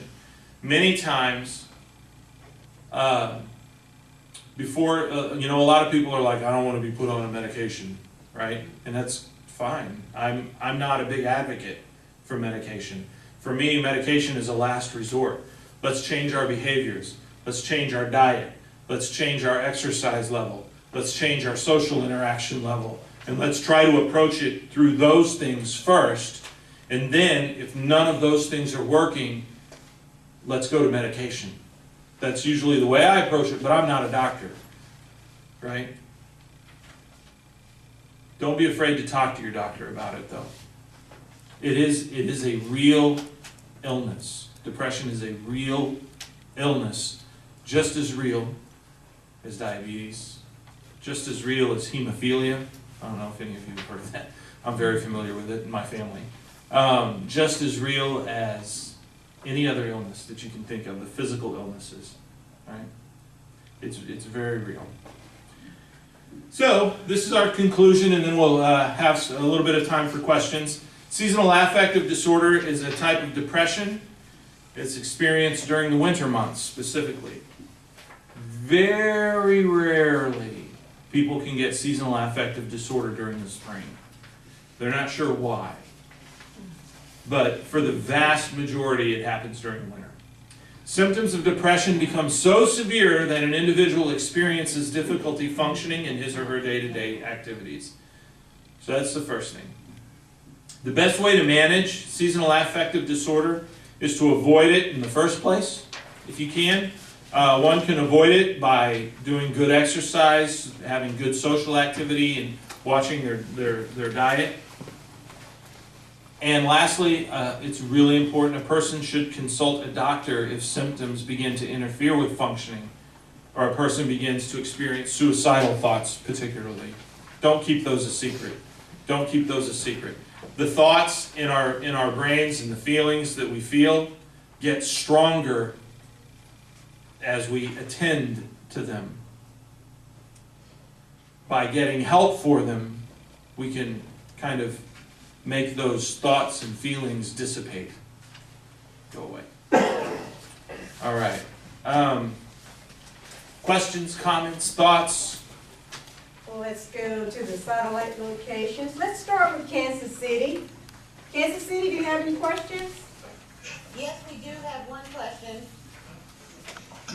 Many times, before, a lot of people are like, I don't want to be put on a medication, right? And that's fine. I'm not a big advocate for medication. For me, medication is a last resort. Let's change our behaviors. Let's change our diet. Let's change our exercise level. Let's change our social interaction level. And let's try to approach it through those things first. And then, if none of those things are working, let's go to medication. That's usually the way I approach it, but I'm not a doctor, right? Don't be afraid to talk to your doctor about it, though. It is a real illness. Depression is a real illness, just as real as diabetes, just as real as hemophilia. I don't know if any of you have heard of that. I'm very familiar with it in my family. Just as real as any other illness that you can think of, the physical illnesses, right? It's very real. So, this is our conclusion, and then we'll have a little bit of time for questions. Seasonal affective disorder is a type of depression. It's experienced during the winter months, specifically. Very rarely people can get seasonal affective disorder during the spring. They're not sure why. But for the vast majority, it happens during the winter. Symptoms of depression become so severe that an individual experiences difficulty functioning in his or her day-to-day activities. So that's the first thing. The best way to manage seasonal affective disorder is to avoid it in the first place, if you can. One can avoid it by doing good exercise, having good social activity, and watching their diet. And lastly, it's really important a person should consult a doctor if symptoms begin to interfere with functioning, or a person begins to experience suicidal thoughts particularly. Don't keep those a secret. Don't keep those a secret. The thoughts in our brains and the feelings that we feel get stronger as we attend to them. By getting help for them, we can kind of make those thoughts and feelings dissipate. Go away. All right. Questions, comments, thoughts? Well, let's go to the satellite locations. Let's start with Kansas City. Kansas City, do you have any questions? Yes, we do have one question.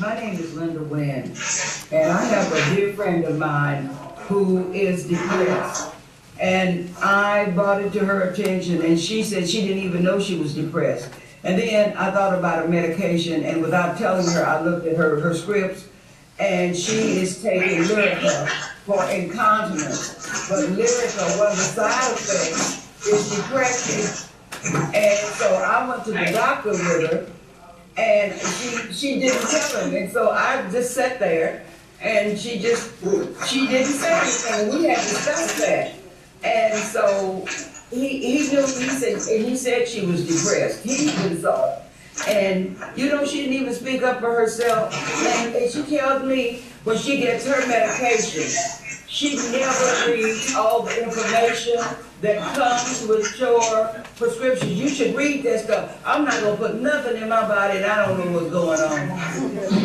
My name is Linda Wynn, and I have a dear friend of mine who is depressed. And I brought it to her attention, and she said she didn't even know she was depressed. And then I thought about a medication, and without telling her, I looked at her scripts, and she is taking Lyrica for incontinence. But Lyrica, one of the side effects is depression. And so I went to the doctor with her, and she didn't tell him. And so I just sat there, and she didn't say anything. We had discussed that. And so he knew, he said she was depressed. He even saw it. And you know, she didn't even speak up for herself. And she tells me when she gets her medication, she never reads all the information that comes with your prescriptions. You should read that stuff. I'm not gonna put nothing in my body and I don't know what's going on.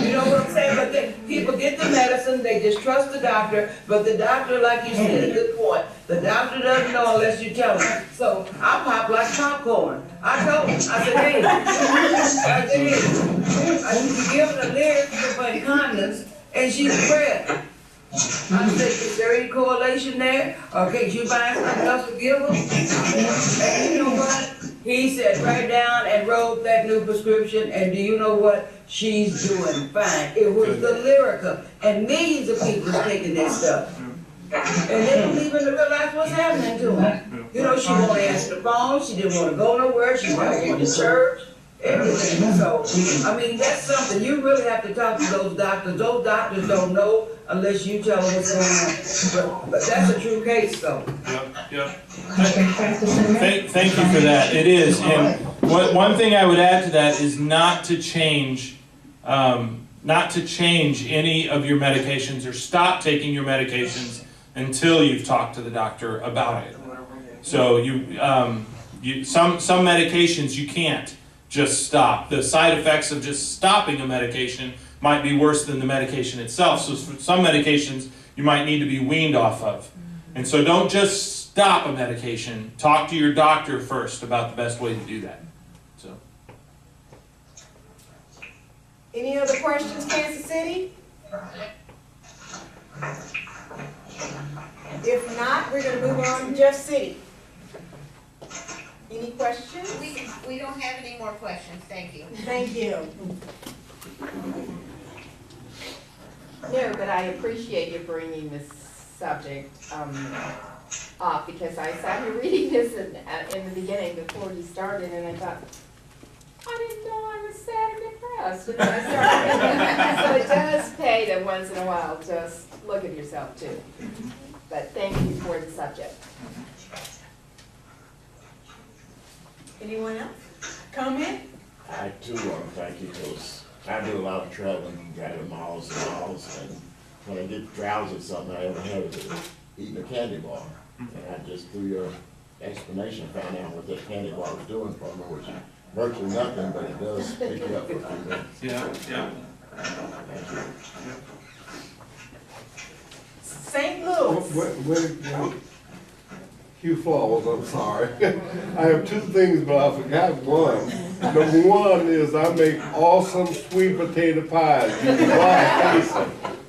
You know what I'm saying? But then people get the medicine, they just trust the doctor, but the doctor, like you said, a good point, the doctor doesn't know unless you tell him. So I pop like popcorn. I told him, I said, hey, you give her the lyrics for incontinence and she's depressed. I said, is there any correlation there? Or can you find something else to give them? And you know what? He sat right down and wrote that new prescription, and do you know what? She's doing fine. It was the Lyrica, and millions of people are taking this stuff. And they don't even realize what's happening to them. You know, she won't answer the phone, she didn't want to go nowhere, she wasn't going to church. Everything. So, I mean, that's something you really have to talk to those doctors. Those doctors don't know unless you tell them what's going on. But that's a true case, though. Yep. Thank you for that. It is. And one thing I would add to that is not to change any of your medications or stop taking your medications until you've talked to the doctor about it. So some medications you can't just stop. The side effects of just stopping a medication might be worse than the medication itself. So for some medications you might need to be weaned off of. And so don't just stop a medication. Talk to your doctor first about the best way to do that. So. Any other questions, Kansas City? If not, we're gonna move on to Jeff City. Any questions? We don't have any more questions, thank you. Thank you. No, but I appreciate you bringing this subject up, because I sat here reading this in the beginning before you started, and I thought, I didn't know I was sad and depressed. And then I started, so it does pay to once in a while just look at yourself too. But thank you for the subject. Anyone else? Comment? I too want to thank you, because I do a lot of traveling, driving miles and miles, and when I get drowsy, something I ever have is eating a candy bar. And I just, through your explanation, found out what that candy bar was doing for me, which is virtually nothing, but it does pick you up for a few minutes. Yeah. Thank you. St. Louis. Hugh Falls, I'm sorry. I have two things, but I forgot one. Number one is I make awesome sweet potato pies. You can buy it.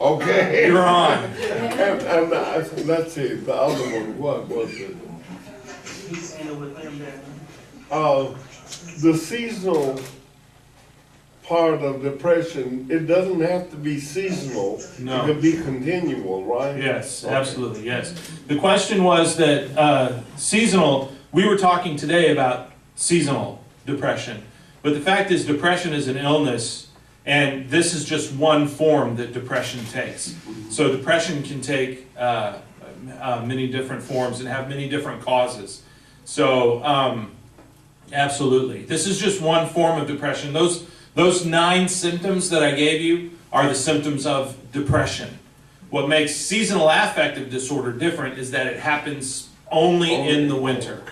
Okay? You're on. And let's see, the other one, what was it? The seasonal part of depression, it doesn't have to be seasonal. No. It can be continual, right? Yes, Okay. absolutely, yes. The question was that seasonal, we were talking today about seasonal depression, but the fact is depression is an illness, and this is just one form that depression takes. So depression can take many different forms and have many different causes. So absolutely, this is just one form of depression. Those 9 symptoms that I gave you are the symptoms of depression. What makes seasonal affective disorder different is that it happens only in the winter.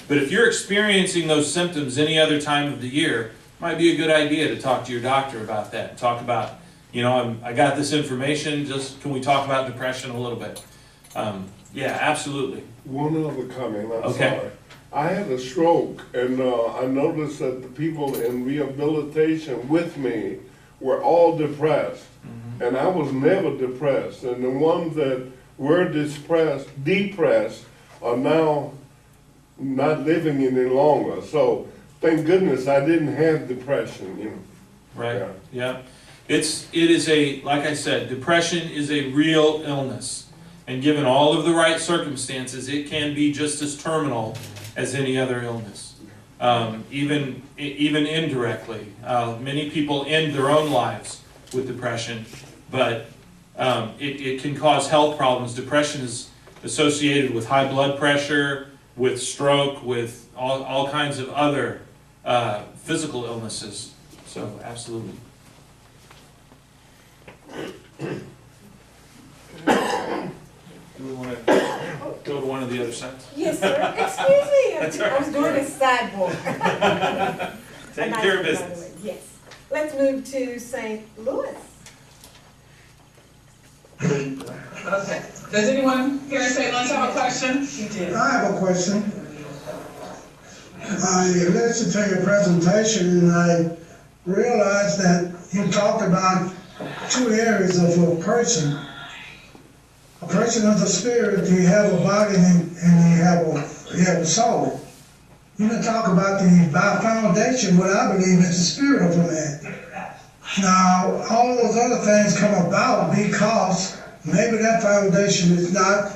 But if you're experiencing those symptoms any other time of the year, it might be a good idea to talk to your doctor about that. Talk about, you know, I got this information, just can we talk about depression a little bit? Yeah, absolutely. One other comment, I'm Okay. sorry. I had a stroke, and I noticed that the people in rehabilitation with me were all depressed. And I was never depressed. And the ones that were depressed are now not living any longer. So thank goodness I didn't have depression, you know. Right, yeah. It is like I said, depression is a real illness. And given all of the right circumstances, it can be just as terminal as any other illness. Even indirectly. Many people end their own lives with depression, but it can cause health problems. Depression is associated with high blood pressure, with stroke, with all kinds of other physical illnesses. So, absolutely. Do we want to go to one of the other sides? Yes, sir. Excuse me. That's I was doing a sideboard. Taking care of business. Yes. Let's move to St. Louis. Okay. Does anyone here in St. Louis have a question? I have a question. I listened to your presentation and I realized that you talked about two areas of a person. A person of the spirit, you have a body and you have a soul. You didn't talk about the foundation, what I believe is the spirit of a man. Now, all those other things come about because maybe that foundation is not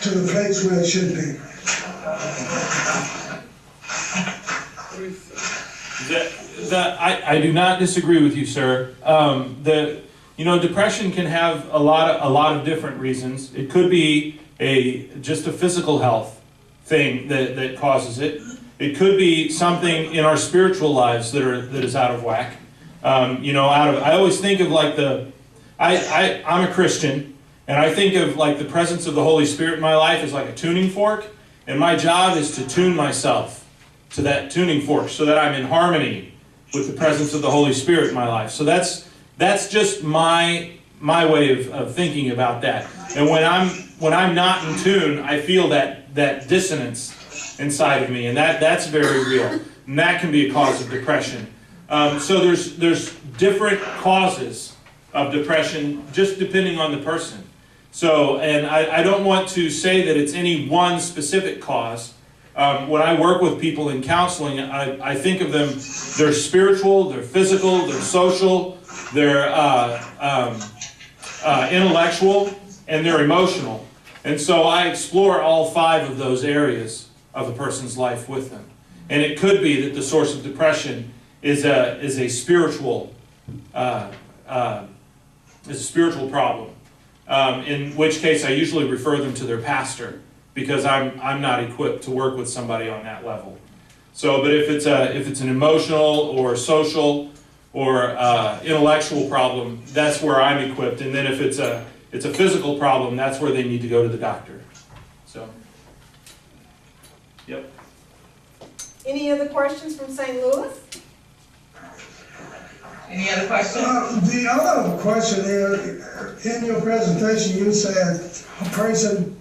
to the place where it should be. I do not disagree with you, sir. Depression can have a lot of different reasons. It could be just a physical health thing that causes it. It could be something in our spiritual lives that is out of whack. I always think of like I'm a Christian, and I think of like the presence of the Holy Spirit in my life as like a tuning fork, and my job is to tune myself to that tuning fork so that I'm in harmony with the presence of the Holy Spirit in my life. So that's just my way of thinking about that. And when I'm not in tune, I feel that dissonance inside of me, and that's very real. And that can be a cause of depression. So there's different causes of depression just depending on the person. So, and I don't want to say that it's any one specific cause. When I work with people in counseling, I think of them, they're spiritual, they're physical, they're social, they're intellectual, and they're emotional. And so I explore all 5 of those areas of a person's life with them. And it could be that the source of depression is a spiritual problem. In which case I usually refer them to their pastor, because I'm not equipped to work with somebody on that level. So, but if it's an emotional or social or intellectual problem, that's where I'm equipped. And then if it's a physical problem, that's where they need to go to the doctor. So, yep. Any other questions from St. Louis? Any other questions? The other question is, in your presentation you said a person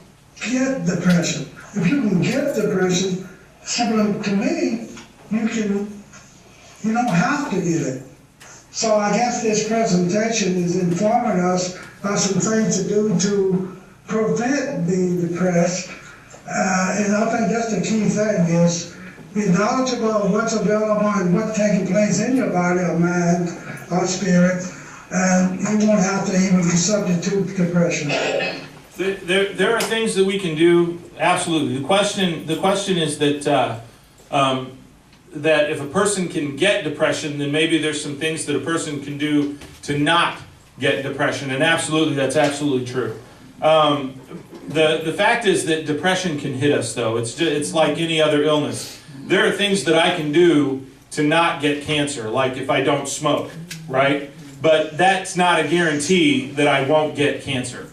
get depression. If you can get depression, simply to me, you don't have to get it. So I guess this presentation is informing us of some things to do to prevent being depressed. And I think that's the key thing is be knowledgeable of what's available and what's taking place in your body or mind or spirit, and you won't have to even be subject to depression. There are things that we can do, absolutely. The question is that that if a person can get depression, then maybe there's some things that a person can do to not get depression, and absolutely, that's absolutely true. The fact is that depression can hit us, though. It's like any other illness. There are things that I can do to not get cancer, like if I don't smoke, right? But that's not a guarantee that I won't get cancer,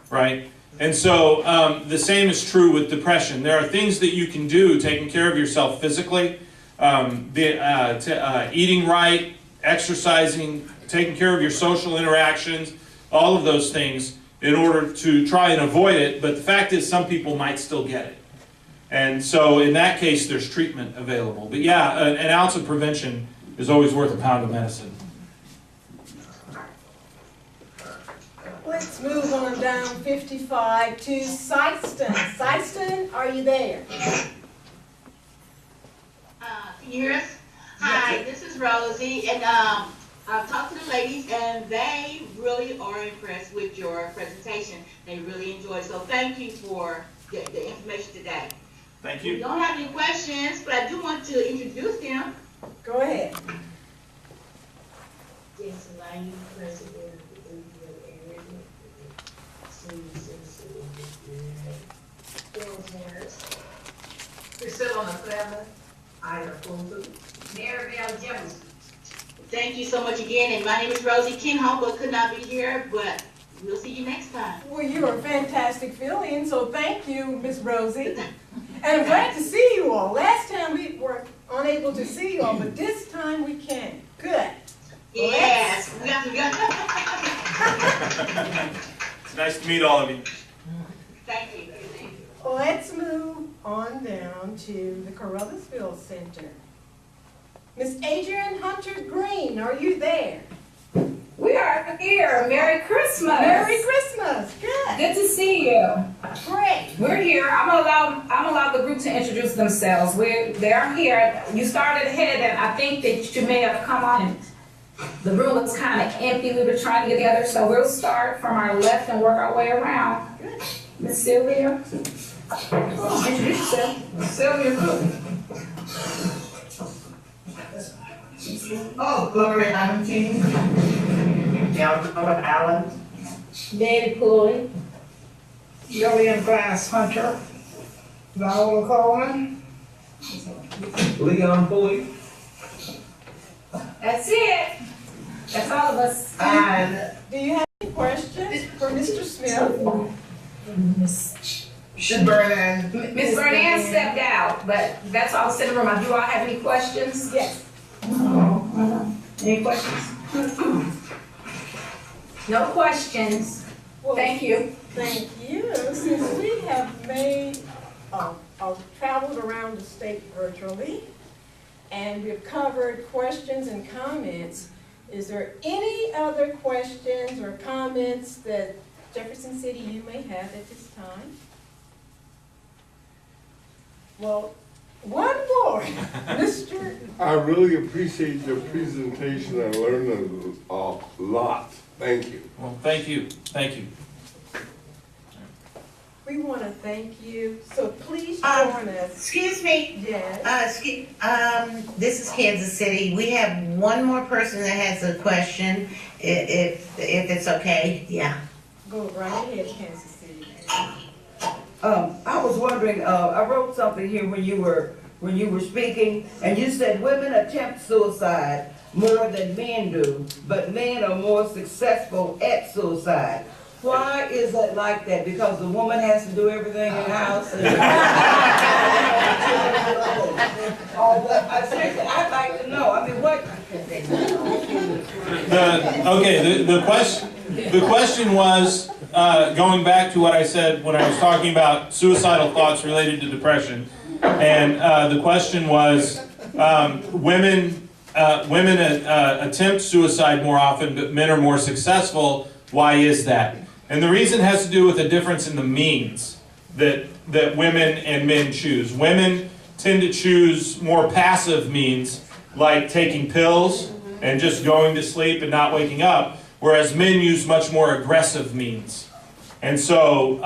right? And so the same is true with depression. There are things that you can do, taking care of yourself physically, eating right, exercising, taking care of your social interactions, all of those things in order to try and avoid it. But the fact is some people might still get it. And so in that case, there's treatment available. But yeah, an ounce of prevention is always worth a pound of medicine. on down 55 to Sykeston. Sykeston, are you there? Can you hear us? Hi, this is Rosie, and I've talked to the ladies, and they really are impressed with your presentation. They really enjoyed it, so thank you for the information today. Thank We you. don't have any questions, but I do want to introduce them. Go ahead. Jason Lane, president of the Indian area. Bill Harris. Priscilla on the family. Ida Fulton. Maribel Jefferson. Thank you so much again, and my name is Rosie Kinhope, but could not be here, but we'll see you next time. Well, you are a fantastic fill-in, so thank you, Miss Rosie. And I'm glad to see you all. Last time we were unable to see you all, but this time we can. Good. Yes. It's nice to meet all of you. Thank you. Let's move on down to the Carruthersville Center. Miss Adrian Hunter Greene, are you there? We are here. Merry Christmas. Merry Christmas. Good. Good to see you. Great. We're here. I'm allow the group to introduce themselves. They're here. You started ahead, and I think that you may have come on. The room was kind of empty. We were trying to get together, so we'll start from our left and work our way around. Good. Miss Sylvia, introduce yourself. Sylvia Cook. Oh, Gloria Hamilton. Delta Allen. David Pulley. Lillian Glass Hunter. Viola Coleman. Leon Pulley. That's it. That's all of us. And Do you have any questions for Mr. Smith? Miss Burnett. Miss Burnett stepped out, but that's all in the room. Do you all have any questions? Yes. Any questions? No questions. Well, Thank you. Thank you. Since we have made, traveled around the state virtually, and we've covered questions and comments, is there any other questions or comments that Jefferson City you may have at this time? Well, one more, Mr. I really appreciate your presentation. I learned a lot. Thank you. Well, thank you. Thank you. We want to thank you, so please join us. Excuse me. Yes. This is Kansas City. We have one more person that has a question, if it's okay. Yeah. Go right ahead, Kansas City. I was wondering, I wrote something here when you were speaking, and you said women attempt suicide more than men do, but men are more successful at suicide. Why is that like that? Because the woman has to do everything in the house? And all that. Seriously, I'd like to know. I mean, what? The question was, going back to what I said when I was talking about suicidal thoughts related to depression, and the question was, women attempt suicide more often, but men are more successful. Why is that? And the reason has to do with the difference in the means that women and men choose. Women tend to choose more passive means, like taking pills and just going to sleep and not waking up, whereas men use much more aggressive means. And so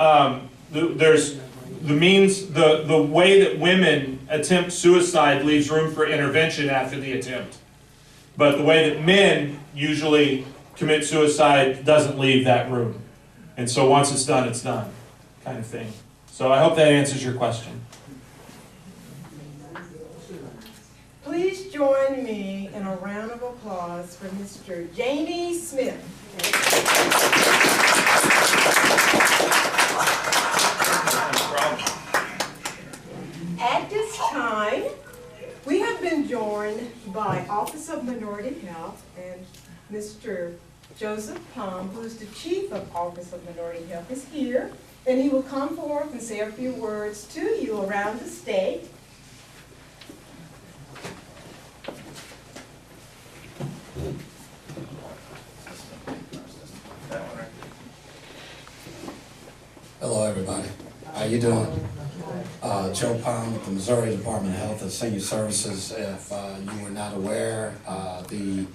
there's the means, the way that women attempt suicide leaves room for intervention after the attempt. But the way that men usually commit suicide doesn't leave that room. And so once it's done, kind of thing. So I hope that answers your question. Please join me in a round of applause for Mr. Jamie Smith. At this time, we have been joined by Office of Minority Health and Mr. Joseph Palm, who is the Chief of Office of Minority Health, is here, and he will come forth and say a few words to you around the state. you doing? Joe Palm with the Missouri Department of Health and Senior Services. If you were not aware, the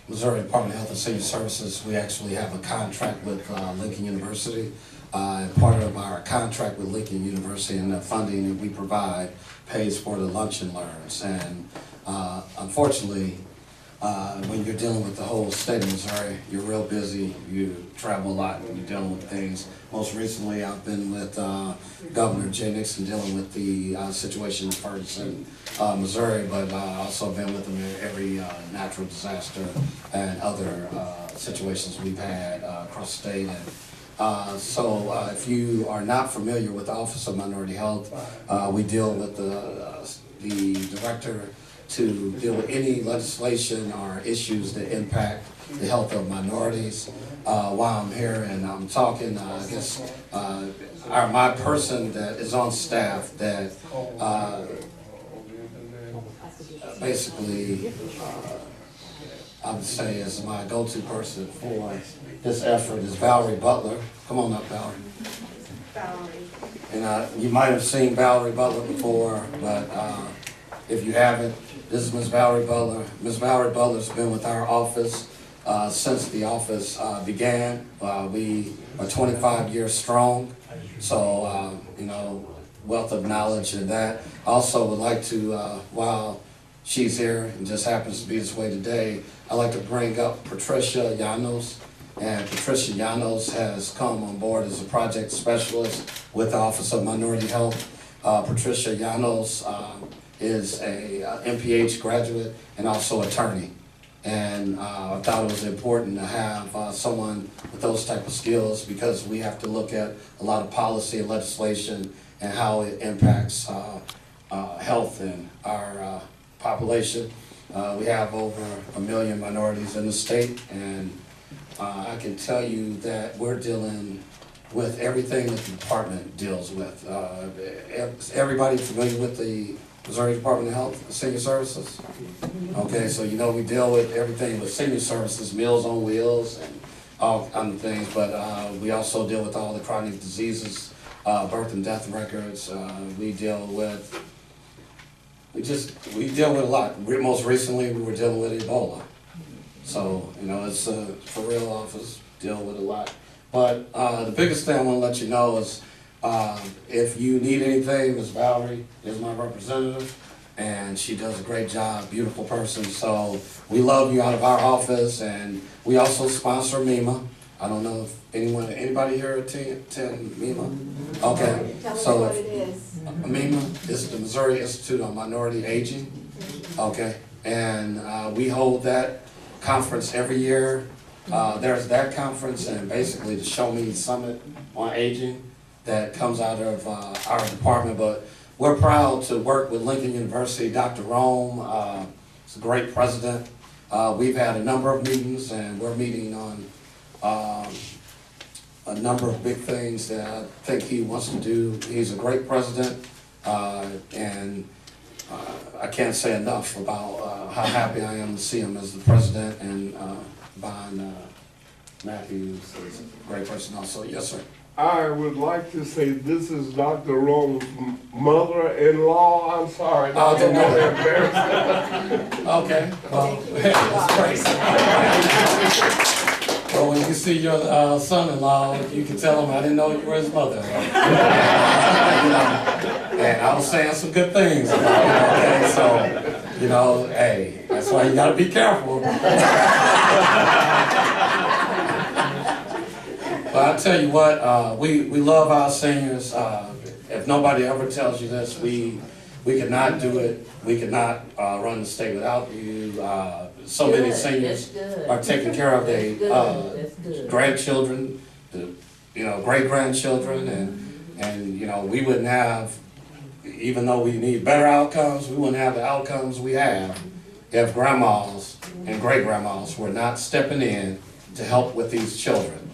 Missouri Department of Health and Senior Services, we actually have a contract with Lincoln University. And part of our contract with Lincoln University and the funding that we provide pays for the lunch and learns. And unfortunately, when you're dealing with the whole state of Missouri, you're real busy, you travel a lot, and you're dealing with things. Most recently, I've been with Governor Jay Nixon dealing with the situation in Ferguson, Missouri, but also been with him in every natural disaster and other situations we've had across the state. And so if you are not familiar with the Office of Minority Health, we deal with the director to deal with any legislation or issues that impact the health of minorities. While I'm here and I'm talking, I guess my person that is on staff that basically I would say is my go-to person for this effort is Valerie Butler. Come on up, Valerie. Valerie. And you might have seen Valerie Butler before, but if you haven't, this is Ms. Valerie Butler. Ms. Valerie Butler's been with our office since the office began. We are 25 years strong, so you know, wealth of knowledge in that. Also would like to, while she's here and just happens to be this way today, I'd like to bring up Patricia Llanos. And Patricia Llanos has come on board as a project specialist with the Office of Minority Health. Patricia Llanos is a MPH graduate and also attorney. And I thought it was important to have someone with those type of skills because we have to look at a lot of policy and legislation and how it impacts health in our population. We have over 1 million minorities in the state, and I can tell you that we're dealing with everything that the department deals with. Everybody familiar with the Missouri Department of Health and Senior Services? Okay, so you know we deal with everything with senior services, Meals on Wheels, and all kinds of things, but we also deal with all the chronic diseases, birth and death records. We deal with a lot. Most recently, we were dealing with Ebola. So, you know, it's a for real office, deal with a lot. But the biggest thing I want to let you know is if you need anything, Ms. Valerie is my representative, and she does a great job, beautiful person. So we love you out of our office, and we also sponsor MEMA. I don't know if anybody here attend MEMA? Okay, Tell us so what it is. MEMA is the Missouri Institute on Minority Aging. Okay, and we hold that conference every year. There's that conference and basically the Show Me Summit on Aging that comes out of our department, but we're proud to work with Lincoln University. Dr. Rome is a great president. We've had a number of meetings, and we're meeting on a number of big things that I think he wants to do. He's a great president, and I can't say enough about how happy I am to see him as the president, and Bon Matthews is a great person also. Yes, sir. I would like to say this is Dr. Rome's mother-in-law. I'm sorry. Oh, I didn't know that. Okay. Well, that's great. Well, when you see your son-in-law, you can tell him I didn't know you were his mother. And I was saying some good things about him, okay? So, you know, hey, that's why you gotta be careful. But I tell you what, we love our seniors. If nobody ever tells you this, we could not do it. We could not run the state without you. So many seniors are taking care of their grandchildren, great-grandchildren, and you know, we wouldn't have, even though we need better outcomes, we wouldn't have the outcomes we have if grandmas and great-grandmas were not stepping in to help with these children.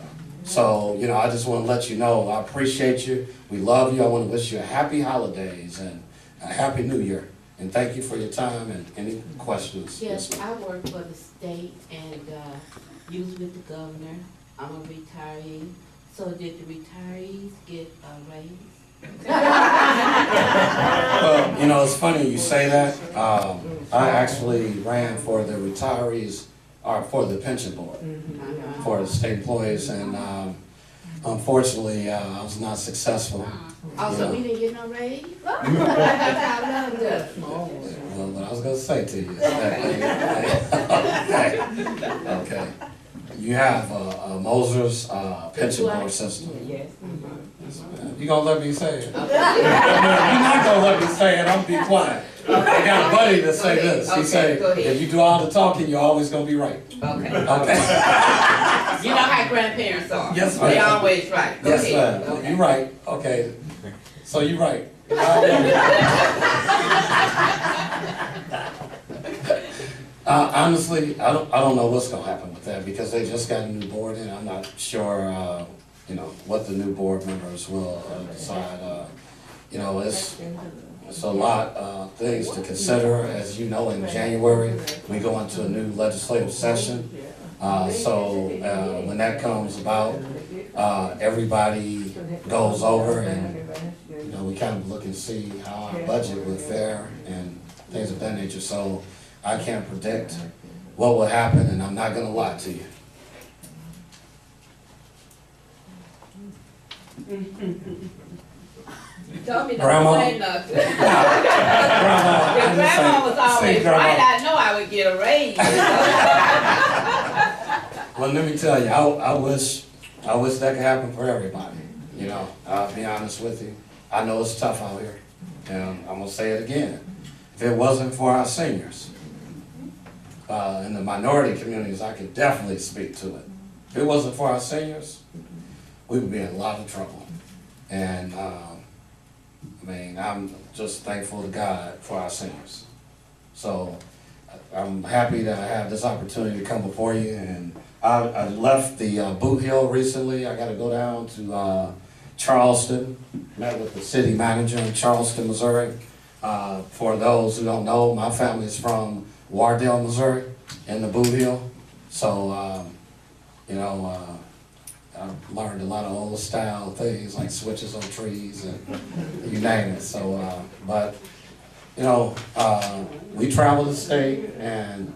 So, you know, I just want to let you know, I appreciate you. We love you. I want to wish you a happy holidays and a happy new year. And thank you for your time and any questions. Yes, I work for the state and use with the governor. I'm a retiree. So did the retirees get a raise? Well, you know, it's funny you say that. I actually ran for the retirees, or for the pension board, for the state employees, and unfortunately, I was not successful. Also, we didn't get no raise? I love that. Well, what I was gonna say to you is that, okay, you have a Moser's pension board system. Yes. You gonna let me say it? You're not gonna let me say it, I'm gonna be quiet. I got a buddy that say this, he say, if you do all the talking, you're always gonna be right. Okay. Okay? You know how grandparents are. Yes, ma'am. They always right. Go Yes, ahead. ma'am, you're right, okay. So you're right. Honestly, I don't know what's gonna happen with that because they just got a new board in. I'm not sure, you know, what the new board members will decide. You know, it's a lot of things to consider. As you know, in January, we go into a new legislative session. So when that comes about, everybody goes over and, you know, we kind of look and see how our budget will fare and things of that nature. So I can't predict what will happen, and I'm not gonna lie to you. You told me not Grandma? to say nothing. Grandma, If Grandma was always Grandma. right, I know I would get a raise. Well, let me tell you, I wish that could happen for everybody. You know, I'll be honest with you. I know it's tough out here, and I'm gonna say it again. If it wasn't for our seniors, in the minority communities, I could definitely speak to it. If it wasn't for our seniors, we would be in a lot of trouble. And I mean, I'm just thankful to God for our seniors. So I'm happy that I have this opportunity to come before you. And I left the Boot Hill recently. I got to go down to Charleston, met with the city manager in Charleston, Missouri. For those who don't know, my family is from Wardell, Missouri, in the Boot Hill. So, you know, I've learned a lot of old style things like switches on trees and you name it. So, but, you know, we travel the state and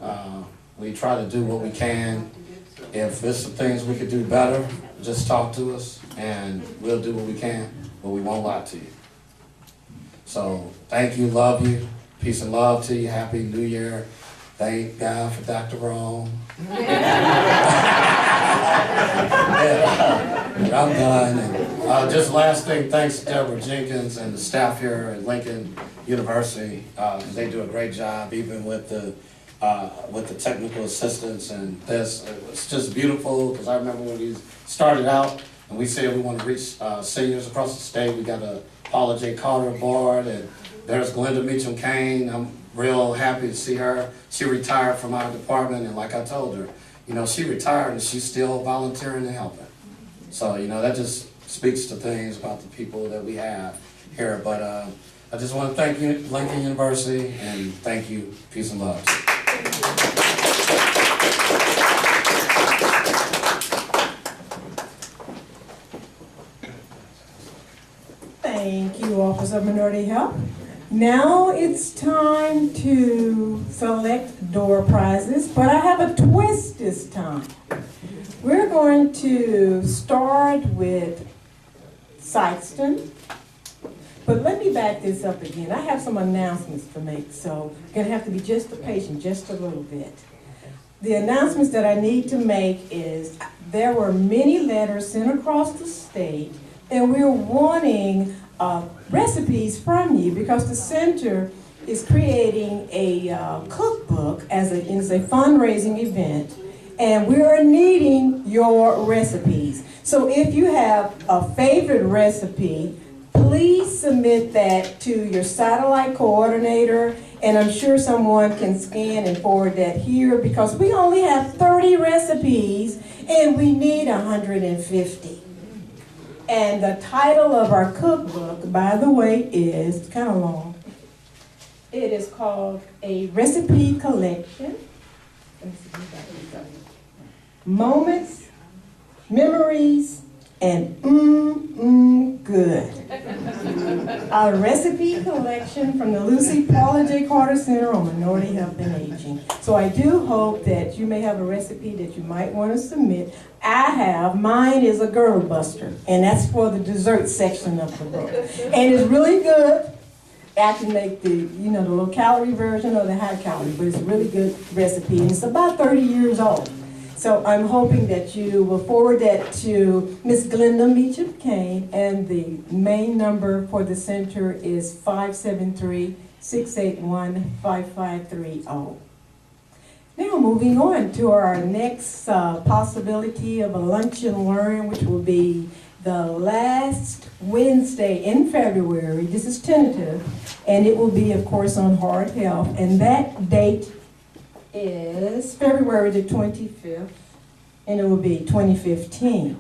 we try to do what we can. If there's some things we could do better, just talk to us and we'll do what we can, but we won't lie to you. So thank you, love you, peace and love to you, happy New Year. Thank God for Dr. Rome. Yeah, I'm done. And, just last thing, thanks to Deborah Jenkins and the staff here at Lincoln University. They do a great job, even with the technical assistance and this. It's just beautiful because I remember when we started out and we said we want to reach seniors across the state. We got a Paula J. Carter board, and there's Glenda Meacham Kane. I'm real happy to see her. She retired from our department, and like I told her, you know, she retired and she's still volunteering and helping. So, you know, that just speaks to things about the people that we have here. But I just want to thank you, Lincoln University, and thank you. Peace and love. Thank you, Office of Minority Health. Now it's time to select door prizes, but I have a twist this time. We're going to start with Sykeston, but let me back this up again. I have some announcements to make, so you're gonna have to be just patient, just a little bit. The announcements that I need to make is there were many letters sent across the state, and we're wanting recipes from you because the center is creating a cookbook as a fundraising event, and we are needing your recipes. So if you have a favorite recipe, please submit that to your satellite coordinator, and I'm sure someone can scan and forward that here because we only have 30 recipes and we need 150. And the title of our cookbook, by the way, is kind of long. It is called A Recipe Collection. Moments, Memories, and good. A recipe collection from the LUCE Paula J. Carter Center on Minority Health and Aging. So I do hope that you may have a recipe that you might want to submit. Mine is a girdle buster, and that's for the dessert section of the book. And it's really good. I can make the low calorie version or the high calorie, but it's a really good recipe, and it's about 30 years old. So I'm hoping that you will forward that to Miss Glenda Meacham Kane, and the main number for the center is 573-681-5530. Now moving on to our next possibility of a lunch and learn, which will be the last Wednesday in February. This is tentative, and it will be, of course, on heart health, and that date is February the 25th, and it will be 2015.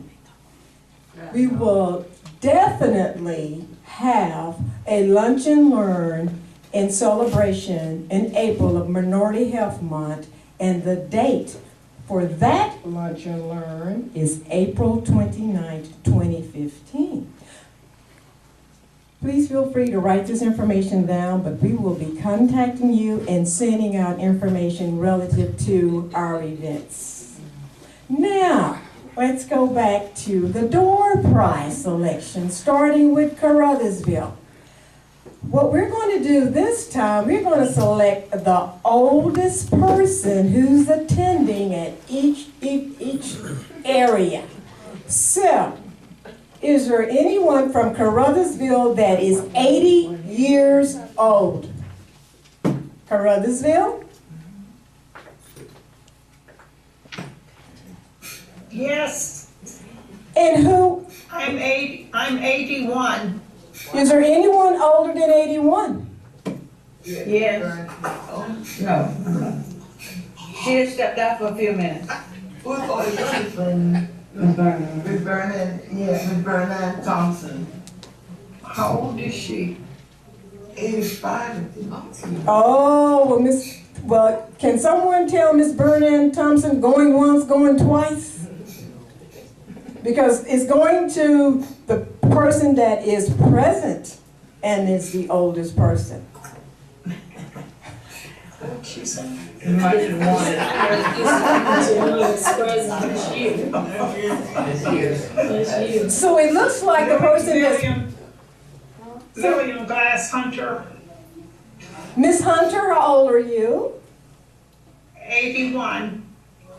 We will definitely have a lunch and learn in celebration in April of Minority Health Month, and the date for that lunch and learn is April 29th, 2015. Please feel free to write this information down, but we will be contacting you and sending out information relative to our events. Now, let's go back to the door prize selection, starting with Caruthersville. What we're going to do this time, we're going to select the oldest person who's attending at each area. So, is there anyone from Caruthersville that is 80 years old? Caruthersville? Yes. And who? I'm 81. Is there anyone older than 81? Yes. No. She just stepped out for a few minutes. Who's older than Miss Bernard Thompson. How old is she? 85. Oh, well, can someone tell Miss Bernard Thompson going once, going twice? Because it's going to the person that is present and is the oldest person. What'd she say? So it looks like the person that's... William Glass Hunter. Miss Hunter, how old are you? 81.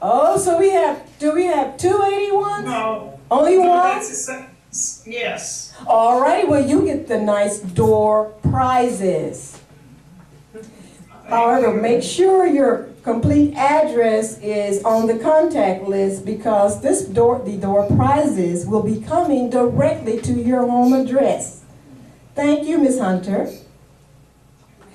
Oh, so do we have two 81s? No. Only No, one? Yes. All right, well, you get the nice door prizes. However, make sure your complete address is on the contact list, because the door prizes will be coming directly to your home address. Thank you, Ms. Hunter.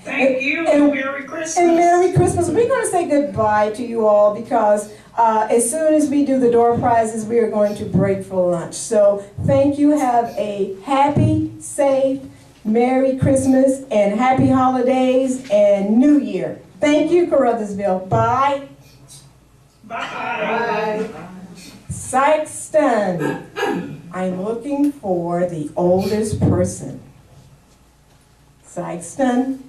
Thank you, and Merry Christmas. And Merry Christmas. We're going to say goodbye to you all, because as soon as we do the door prizes, we are going to break for lunch. So thank you. Have a happy, safe, Merry Christmas, and happy holidays and New Year. Thank you, Caruthersville. Bye. Bye. Sykeston. I'm looking for the oldest person. Sykeston.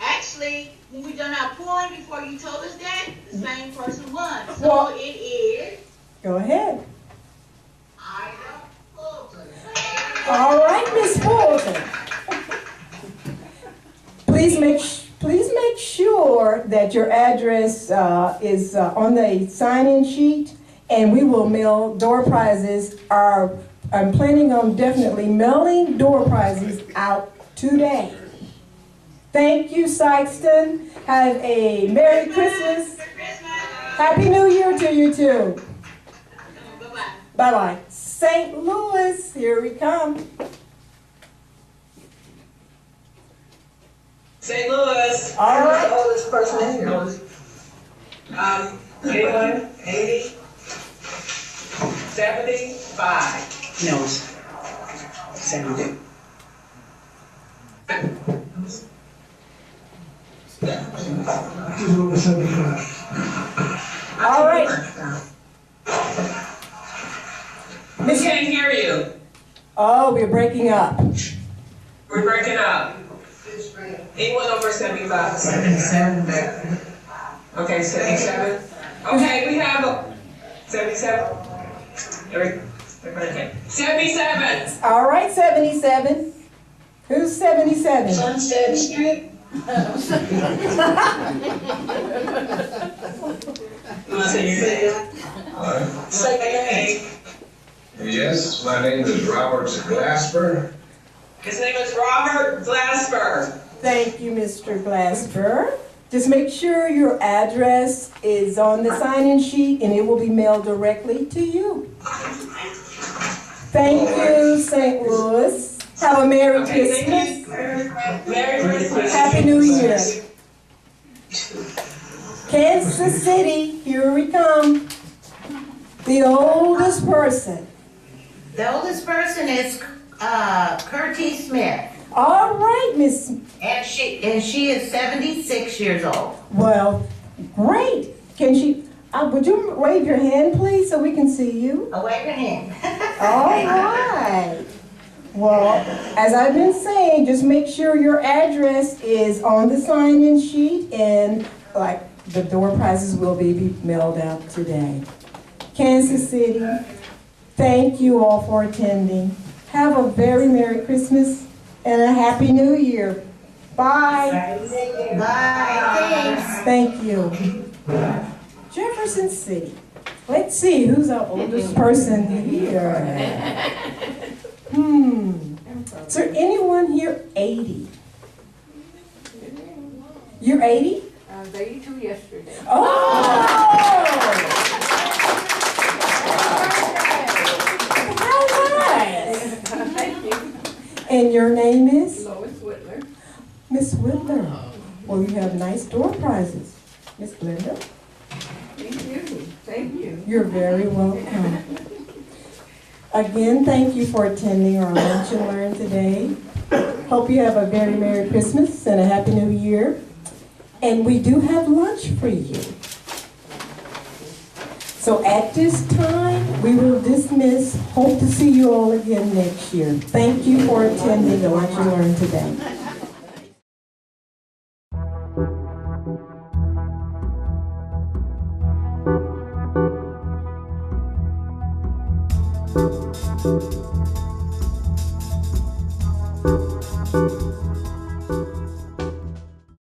Actually, when we done our polling before you told us that, the same person won. So it is. Go ahead. All right, Miss Fulton. Please make sure that your address is on the sign-in sheet, and we will mail door prizes. I'm planning on definitely mailing door prizes out today. Thank you, Sykeston. Have a Merry Christmas. Happy New Year to you too. Bye-bye. St. Louis, here we come. St. Louis. All right. Who's the oldest person in here? 81, 80, 75. No. 70. She's over 75. All right. We can't hear you. Oh, we're breaking up. We're breaking up. Anyone over 75? 77. Okay, 77. Okay, we have 77. Okay. 77. All right, 77. Who's 77? Sunset Street. You want to say your name? Say your name. Yes, my name is Robert Glasper. His name is Robert Glasper. Thank you, Mr. Glasper. Just make sure your address is on the sign-in sheet and it will be mailed directly to you. Thank you, St. Louis. Have a Merry Christmas. Merry Christmas. Happy New Year. Kansas City, here we come. The oldest person. The oldest person is Curtis Smith. All right, Miss. And she is 76 years old. Well, great. Can she? Would you wave your hand, please, so we can see you? I'll wave your hand. All right. Well, as I've been saying, just make sure your address is on the sign-in sheet, and like the door prizes will be mailed out today. Kansas City, thank you all for attending. Have a very Merry Christmas and a Happy New Year. Bye. Bye. Thank you. Jefferson City. Let's see who's our oldest person here. Is there anyone here 80? You're 80? I was 82 yesterday. Oh! How nice! Thank you. And your name is? Lois Whitler. Miss Whitler. Well, you have nice door prizes. Miss Glenda? Thank you. Thank you. You're very welcome. Again, thank you for attending our Lunch and Learn today. Hope you have a very Merry Christmas and a Happy New Year. And we do have lunch for you. So at this time, we will dismiss. Hope to see you all again next year. Thank you for attending the Lunch and Learn today.